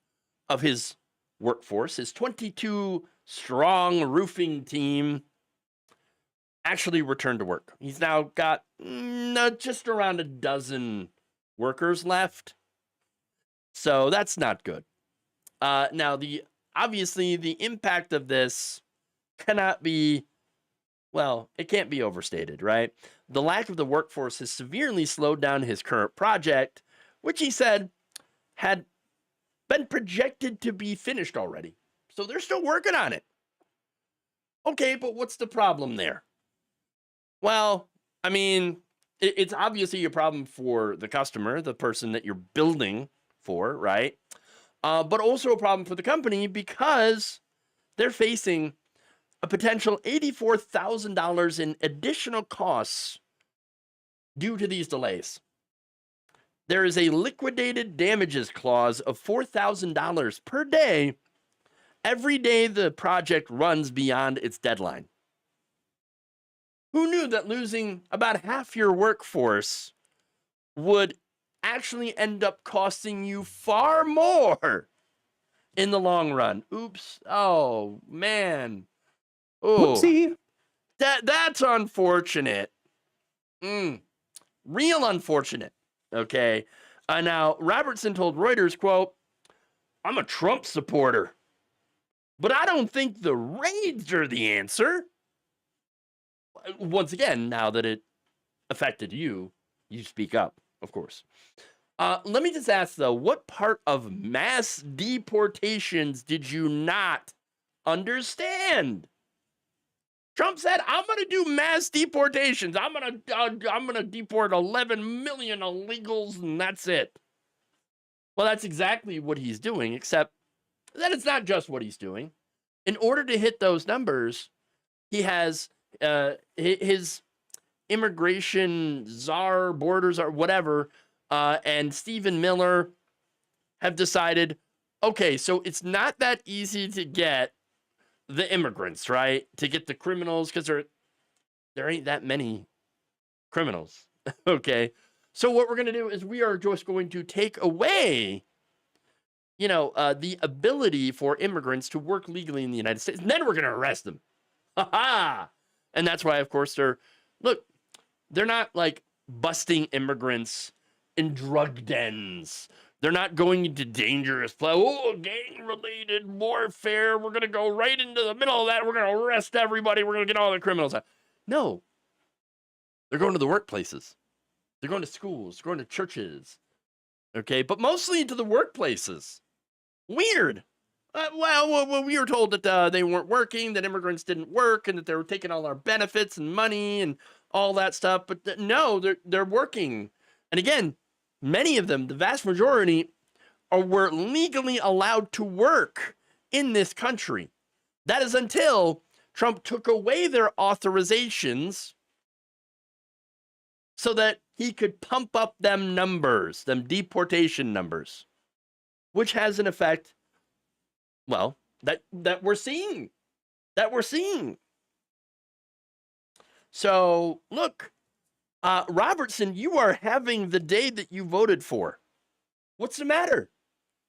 of his workforce, his 22 strong roofing team, actually returned to work. He's now got just around a dozen workers left. So that's not good. Now, obviously, the impact of this cannot be, well, it can't be overstated, right? The lack of the workforce has severely slowed down his current project, which he said had been projected to be finished already. So they're still working on it. Okay, but what's the problem there? Well, I mean, it's obviously a problem for the customer, the person that you're building for, right? But also a problem for the company because they're facing a potential $84,000 in additional costs due to these delays. There is a liquidated damages clause of $4,000 per day every day the project runs beyond its deadline. Who knew that losing about half your workforce would actually end up costing you far more in the long run? Oops. Oh, man. Oh, Whoopsie. That's unfortunate. Real unfortunate. Okay. Now, Robertson told Reuters, quote, "I'm a Trump supporter, but I don't think the raids are the answer." Once again, now that it affected you, you speak up, of course. Let me just ask, though, what part of mass deportations did you not understand? Trump said, "I'm going to do mass deportations. I'm going to deport 11 million illegals, and that's it." Well, that's exactly what he's doing, except that it's not just what he's doing. In order to hit those numbers, he has his immigration czar, borders, or whatever, and Stephen Miller have decided, okay, so it's not that easy to get the immigrants, right? To get the criminals, because there ain't that many criminals. Okay. So what we're going to do is we are just going to take away, the ability for immigrants to work legally in the United States, and then we're going to arrest them. Ha ha! And that's why, of course, they're not like busting immigrants in drug dens. They're not going into dangerous gang-related warfare. We're going to go right into the middle of that. We're going to arrest everybody. We're going to get all the criminals out. No. They're going to the workplaces. They're going to schools. They're going to churches. Okay, but mostly into the workplaces. Weird. Well, we were told that they weren't working, that immigrants didn't work, and that they were taking all our benefits and money and all that stuff. But no, they're working. And again, many of them, the vast majority, were legally allowed to work in this country. That is until Trump took away their authorizations so that he could pump up them numbers, them deportation numbers, which has an effect, well, that we're seeing. That we're seeing. So, look, Robertson, you are having the day that you voted for. What's the matter?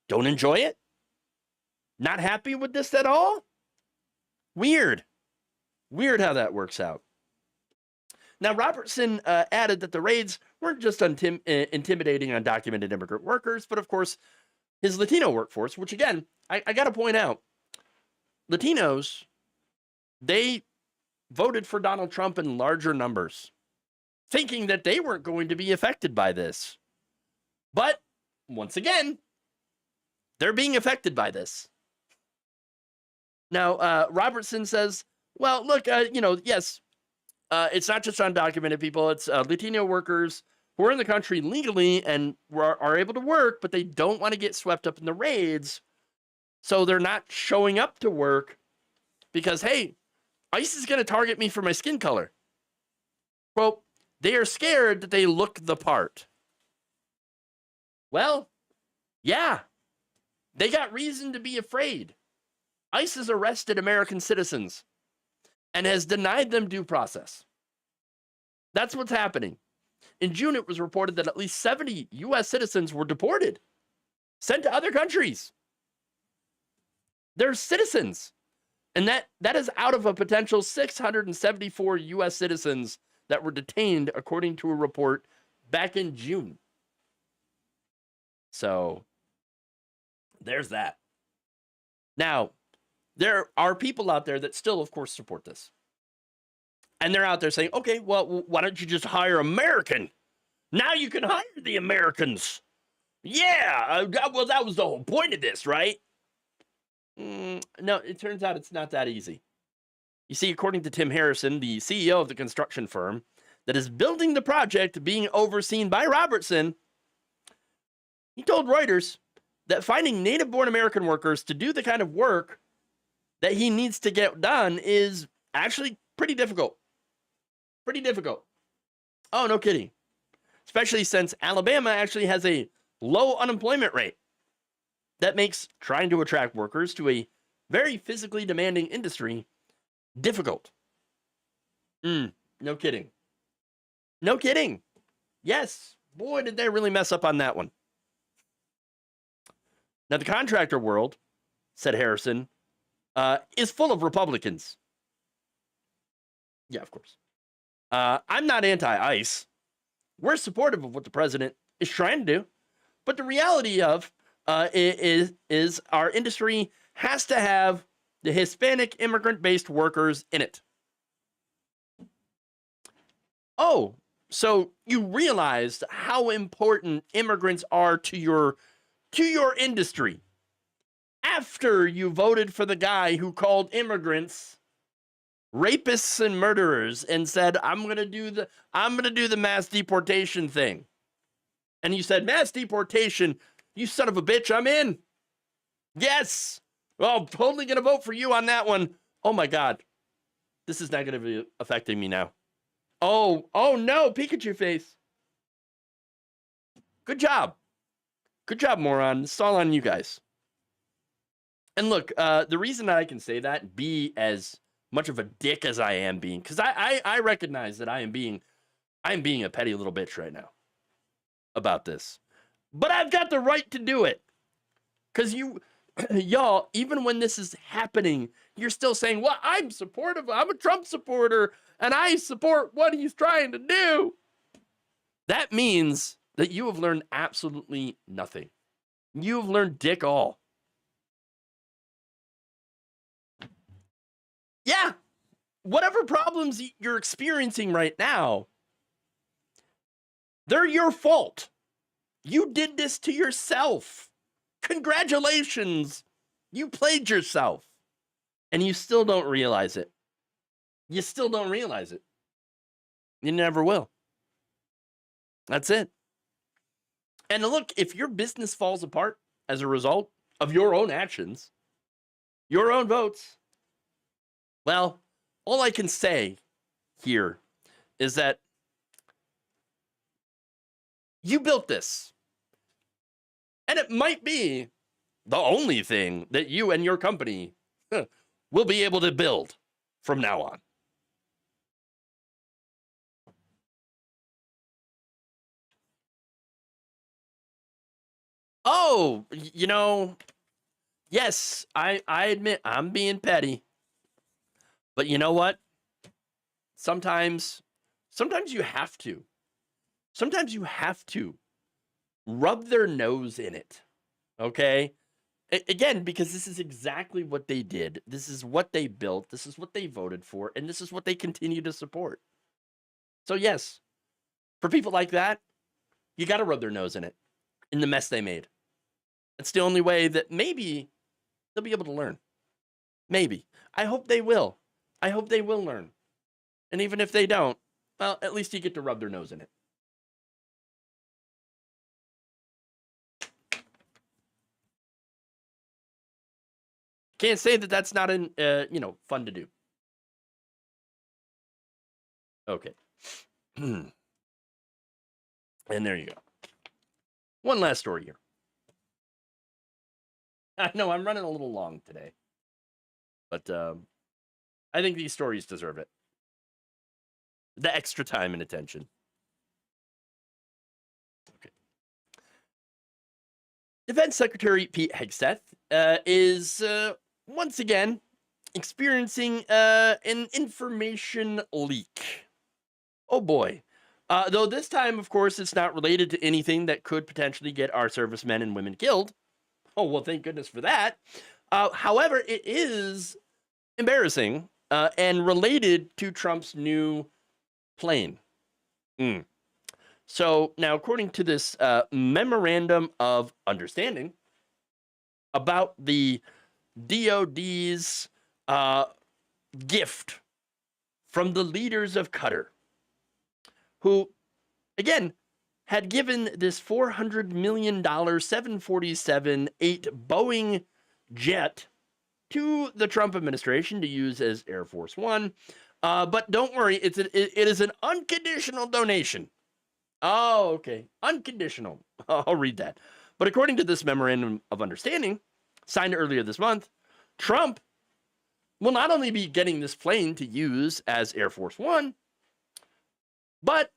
Don't enjoy it? Not happy with this at all? Weird. Weird how that works out. Now, Robertson added that the raids weren't just intimidating undocumented immigrant workers, but of course, his Latino workforce, which again, I got to point out, Latinos, they voted for Donald Trump in larger numbers, thinking that they weren't going to be affected by this. But once again, they're being affected by this. Now, Robertson says, well, look, yes, it's not just undocumented people. It's Latino workers who are in the country legally and are able to work, but they don't want to get swept up in the raids. So they're not showing up to work because, hey, ICE is going to target me for my skin color. Well, they are scared that they look the part. Well, yeah, They got reason to be afraid. ICE has arrested American citizens and has denied them due process. That's what's happening. In June, it was reported that at least 70 U.S. citizens were deported, sent to other countries. They're citizens. And that is out of a potential 674 U.S. citizens that were detained, according to a report back in June. So there's that. Now, there are people out there that still, of course, support this. And they're out there saying, okay, well, why don't you just hire American? Now you can hire the Americans. Yeah, well, that was the whole point of this, right? No, it turns out it's not that easy. You see, according to Tim Harrison, the CEO of the construction firm that is building the project being overseen by Robertson, he told Reuters that finding native-born American workers to do the kind of work that he needs to get done is actually pretty difficult. Pretty difficult. Oh, no kidding. Especially since Alabama actually has a low unemployment rate. That makes trying to attract workers to a very physically demanding industry difficult. No kidding. No kidding. Yes. Boy, did they really mess up on that one. Now, the contractor world, said Harrison, is full of Republicans. Yeah, of course. I'm not anti-ICE. We're supportive of what the president is trying to do. But the reality of is our industry has to have the Hispanic immigrant-based workers in it. Oh, so you realized how important immigrants are to your industry after you voted for the guy who called immigrants rapists and murderers and said, I'm gonna do the mass deportation thing. And you said, mass deportation, you son of a bitch, I'm in. Yes. Well, totally gonna vote for you on that one. Oh my God. This is not gonna be affecting me now. Oh no, Pikachu face. Good job. Good job, moron. It's all on you guys. And look, the reason that I can say that and be as much of a dick as I am being, because I recognize that I am being a petty little bitch right now about this. But I've got the right to do it. Because y'all, even when this is happening, you're still saying, well, I'm supportive. I'm a Trump supporter, and I support what he's trying to do. That means that you have learned absolutely nothing. You have learned dick all. Yeah, whatever problems you're experiencing right now, they're your fault. You did this to yourself. Congratulations. You played yourself. And you still don't realize it. You still don't realize it. You never will. That's it. And look, if your business falls apart as a result of your own actions, your own votes, well, all I can say here is that you built this. And it might be the only thing that you and your company will be able to build from now on. Oh, yes, I admit I'm being petty. But you know what? Sometimes you have to. Sometimes you have to rub their nose in it. Okay? Again, because this is exactly what they did. This is what they built. This is what they voted for. And this is what they continue to support. So yes, for people like that, you got to rub their nose in it, in the mess they made. It's the only way that maybe they'll be able to learn. Maybe. I hope they will. I hope they will learn. And even if they don't, well, at least you get to rub their nose in it. Can't say that that's not fun to do. Okay. And there you go. One last story here. I know I'm running a little long today, but I think these stories deserve it. The extra time and attention. Okay. Defense Secretary Pete Hegseth is once again experiencing an information leak. Oh boy. Though this time, of course, it's not related to anything that could potentially get our servicemen and women killed. Oh, well, thank goodness for that. However, it is embarrassing and related to Trump's new plane. So now, according to this memorandum of understanding about the DOD's gift from the leaders of Qatar, who, again, had given this $400 million 747-8 Boeing jet to the Trump administration to use as Air Force One. But don't worry, it is an unconditional donation. Oh, okay. Unconditional. I'll read that. But according to this memorandum of understanding, signed earlier this month, Trump will not only be getting this plane to use as Air Force One, but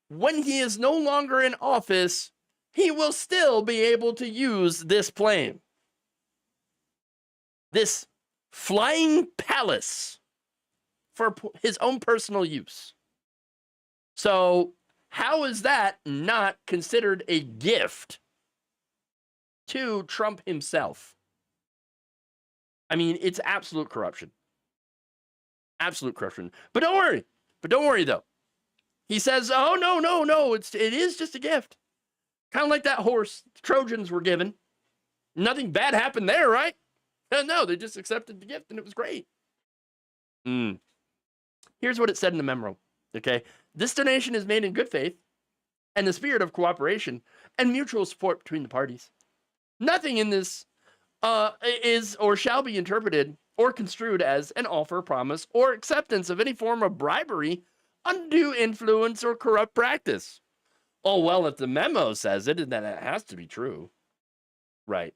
when he is no longer in office, he will still be able to use this plane. This flying palace for his own personal use. So, how is that not considered a gift to Trump himself? I mean, it's absolute corruption. Absolute corruption. But don't worry though. He says, oh, no, it is just a gift. Kind of like that horse the Trojans were given. Nothing bad happened there, right? No, they just accepted the gift and it was great. Here's what it said in the memo, okay? This donation is made in good faith and the spirit of cooperation and mutual support between the parties. Nothing in this is or shall be interpreted or construed as an offer, promise, or acceptance of any form of bribery, undue influence, or corrupt practice. Oh, well, if the memo says it, then it has to be true. Right.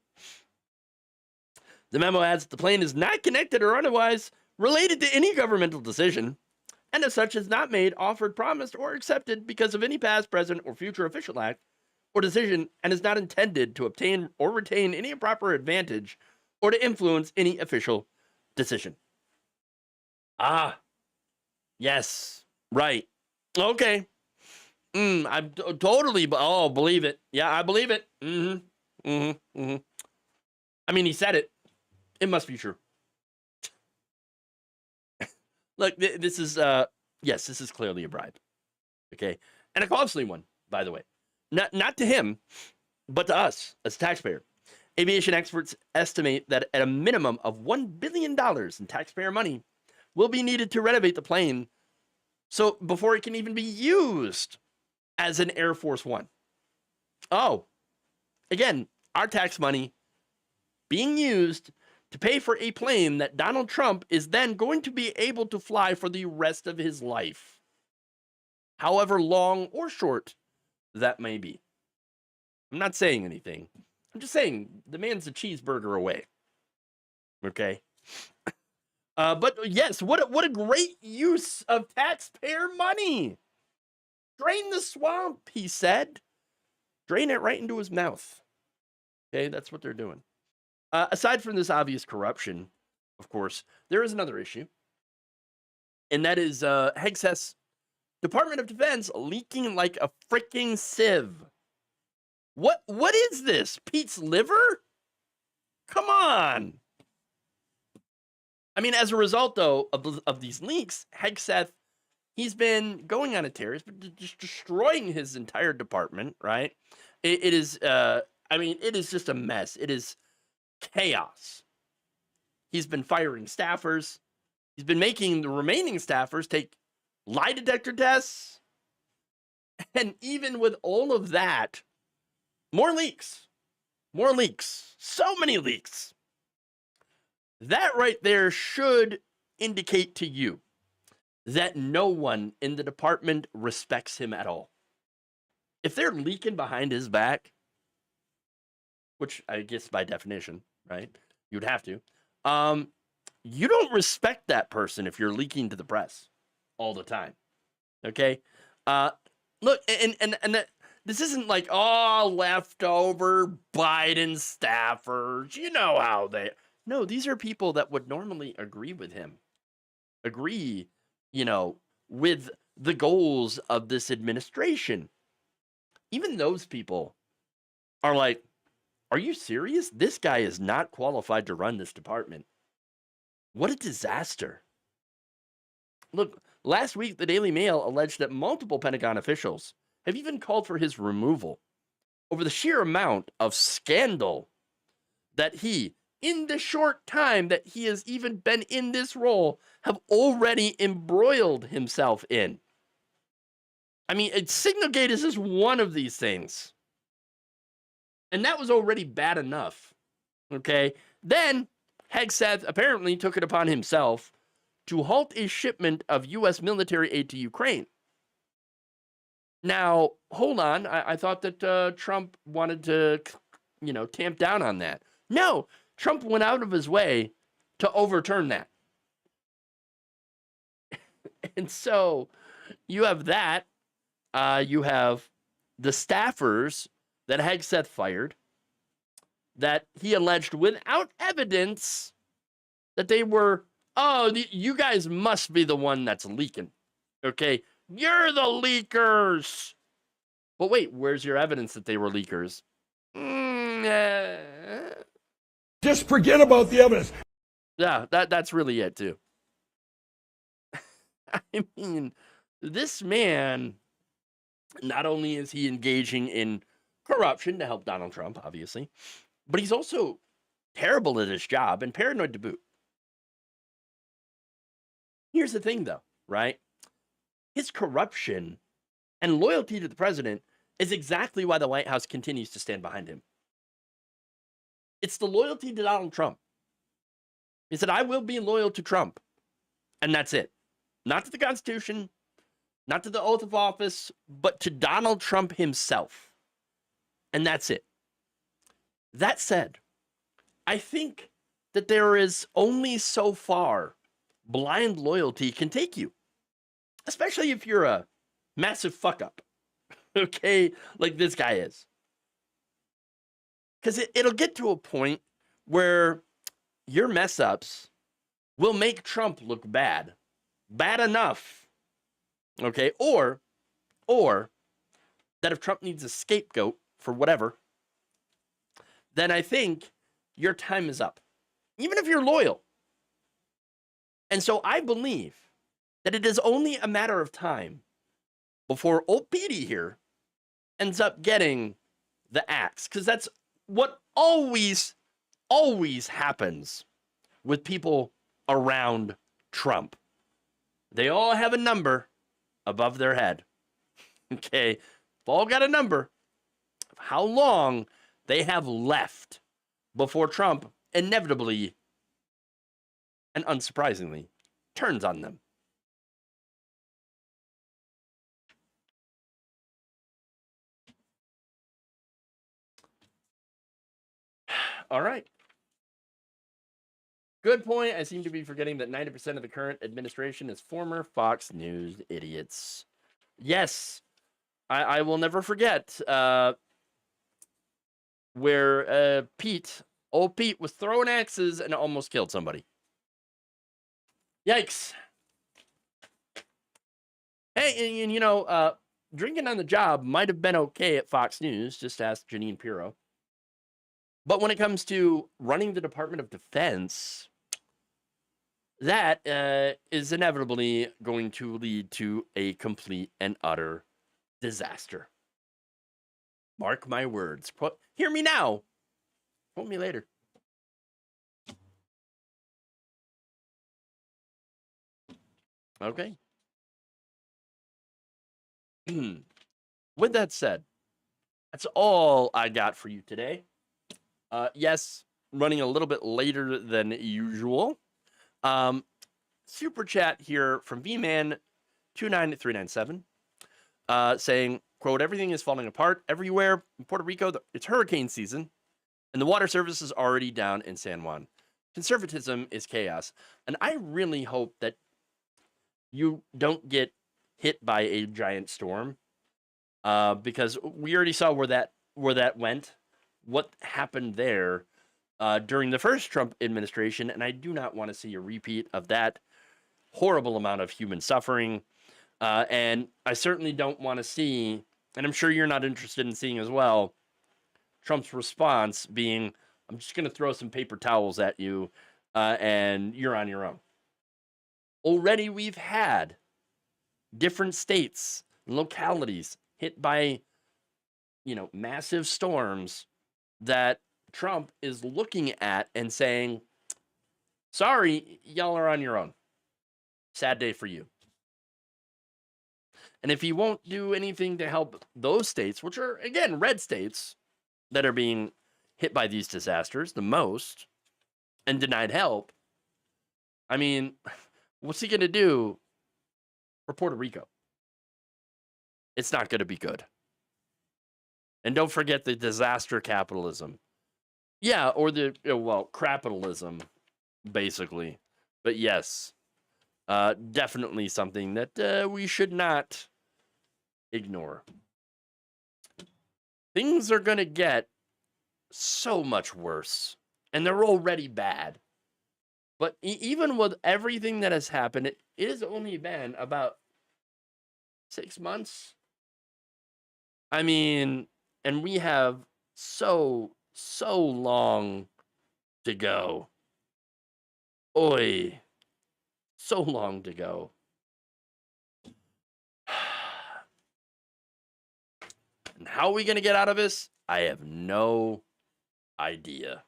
The memo adds that the plane is not connected or otherwise related to any governmental decision, and as such is not made, offered, promised, or accepted because of any past, present, or future official act or decision, and is not intended to obtain or retain any improper advantage or to influence any official decision. Ah, yes. Right. Okay. I totally, believe it. Yeah, I believe it. I mean, he said it. It must be true. Look, this is, yes, this is clearly a bribe. Okay. And a costly one, by the way. Not to him, but to us as a taxpayer. Aviation experts estimate that at a minimum of $1 billion in taxpayer money will be needed to renovate the plane so before it can even be used as an Air Force One. Oh, again, our tax money being used to pay for a plane that Donald Trump is then going to be able to fly for the rest of his life. However long or short that may be. I'm not saying anything. I'm just saying the man's a cheeseburger away. Okay? But yes, what a great use of taxpayer money. Drain the swamp, he said. Drain it right into his mouth. Okay, that's what they're doing. Aside from this obvious corruption, of course, there is another issue. And that is Hegseth's Department of Defense leaking like a freaking sieve. What is this? Pete's liver? Come on. I mean, as a result, though, of these leaks, Hegseth, he's been going on a tear. He's been just destroying his entire department, right? It is, it is just a mess. It is chaos. He's been firing staffers. He's been making the remaining staffers take lie detector tests. And even with all of that, more leaks. More leaks. So many leaks. That right there should indicate to you that no one in the department respects him at all. If they're leaking behind his back, which I guess by definition, right? You'd have to. You don't respect that person if you're leaking to the press all the time. Okay? Look, and this isn't like, oh, leftover Biden staffers. You know how they. No, these are people that would normally agree with him. Agree, with the goals of this administration. Even those people are like, are you serious? This guy is not qualified to run this department. What a disaster. Look, last week, the Daily Mail alleged that multiple Pentagon officials have even called for his removal over the sheer amount of scandal that he, in the short time that he has even been in this role, have already embroiled himself in. I mean, Signalgate is just one of these things. And that was already bad enough. Okay? Then, Hegseth apparently took it upon himself to halt a shipment of U.S. military aid to Ukraine. Now, hold on. I thought that Trump wanted to, tamp down on that. No, Trump went out of his way to overturn that. And so you have that. You have the staffers that Hegseth fired that he alleged without evidence that they were, you guys must be the one that's leaking. Okay? You're the leakers. But wait, where's your evidence that they were leakers? Just forget about the evidence. Yeah, that's really it, too. I mean, this man, not only is he engaging in corruption to help Donald Trump, obviously, but he's also terrible at his job and paranoid to boot. Here's the thing, though, right? His corruption and loyalty to the president is exactly why the White House continues to stand behind him. It's the loyalty to Donald Trump. He said, I will be loyal to Trump. And that's it. Not to the Constitution, not to the oath of office, but to Donald Trump himself. And that's it. That said, I think that there is only so far blind loyalty can take you, especially if you're a massive fuck up, okay, like this guy is. Because it'll get to a point where your mess ups will make Trump look bad enough, okay, or that if Trump needs a scapegoat for whatever, then I think your time is up, even if you're loyal. And so I believe that it is only a matter of time before old Petey here ends up getting the axe, because that's what always happens with people around Trump. They all have a number above their head. Okay, they've all got a number of how long they have left before Trump inevitably and unsurprisingly turns on them. All right. Good point. I seem to be forgetting that 90% of the current administration is former Fox News idiots. Yes, I will never forget where old Pete was throwing axes and almost killed somebody. Yikes. Hey, and drinking on the job might have been okay at Fox News. Just ask Janine Pirro. But when it comes to running the Department of Defense, that is inevitably going to lead to a complete and utter disaster. Mark my words. Hear me now. Quote me later. Okay. With that said, that's all I got for you today. Yes, running a little bit later than usual. Super chat here from VMan29397 saying, quote, everything is falling apart everywhere in Puerto Rico. It's hurricane season. And the water service is already down in San Juan. Conservatism is chaos. And I really hope that you don't get hit by a giant storm, because we already saw where that went, what happened there during the first Trump administration, and I do not want to see a repeat of that horrible amount of human suffering. And I certainly don't want to see, and I'm sure you're not interested in seeing as well, Trump's response being, I'm just going to throw some paper towels at you, and you're on your own. Already we've had different states and localities hit by, massive storms that Trump is looking at and saying, sorry, y'all are on your own. Sad day for you. And if he won't do anything to help those states, which are, again, red states that are being hit by these disasters the most and denied help, I mean, what's he going to do for Puerto Rico? It's not going to be good. And don't forget the disaster capitalism. Yeah, or capitalism, basically. But yes, definitely something that we should not ignore. Things are going to get so much worse, and they're already bad. But even with everything that has happened, it has only been about 6 months. I mean, and we have so long to go. Oy, so long to go. And how are we going to get out of this? I have no idea.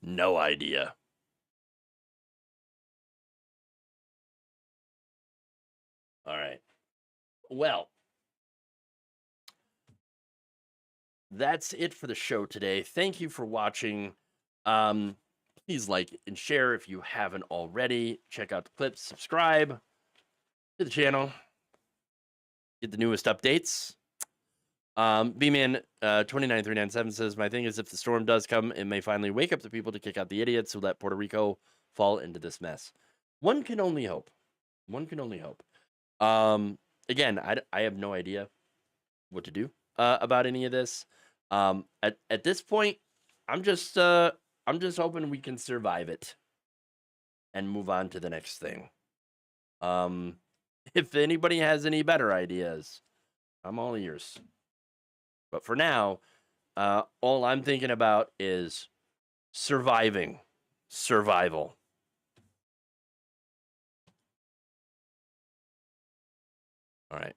No idea. All right. Well, that's it for the show today. Thank you for watching. Please like and share if you haven't already. Check out the clips. Subscribe to the channel. Get the newest updates. B-Man 29397 says, my thing is, if the storm does come, it may finally wake up the people to kick out the idiots who let Puerto Rico fall into this mess. One can only hope. One can only hope. Again, I have no idea what to do about any of this. At this point, I'm just hoping we can survive it and move on to the next thing. If anybody has any better ideas, I'm all ears. But for now, all I'm thinking about is survival. All right.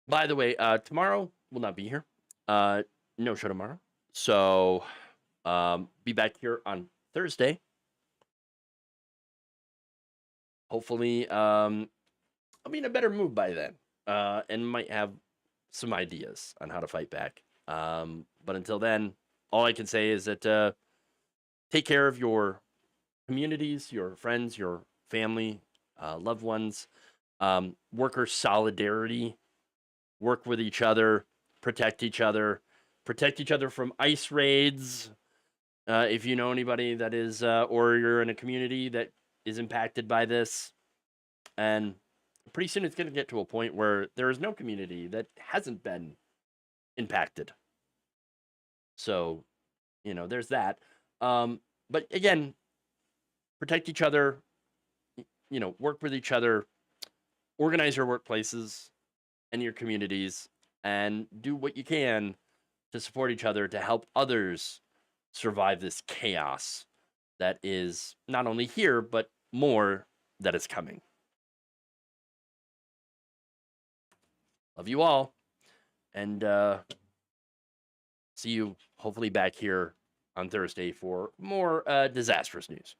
By the way, tomorrow will not be here. No show tomorrow. So be back here on Thursday. Hopefully, I'll be in a better mood by then, and might have some ideas on how to fight back. But until then, all I can say is that take care of your communities, your friends, your family, loved ones, worker solidarity, work with each other, protect each other from ICE raids. If you know anybody that is, or you're in a community that is impacted by this, and pretty soon it's going to get to a point where there is no community that hasn't been impacted. So, there's that. But again, protect each other, work with each other, organize your workplaces and your communities, and do what you can to support each other to help others survive this chaos that is not only here, but more that is coming. Love you all, and see you hopefully back here on Thursday for more disastrous news.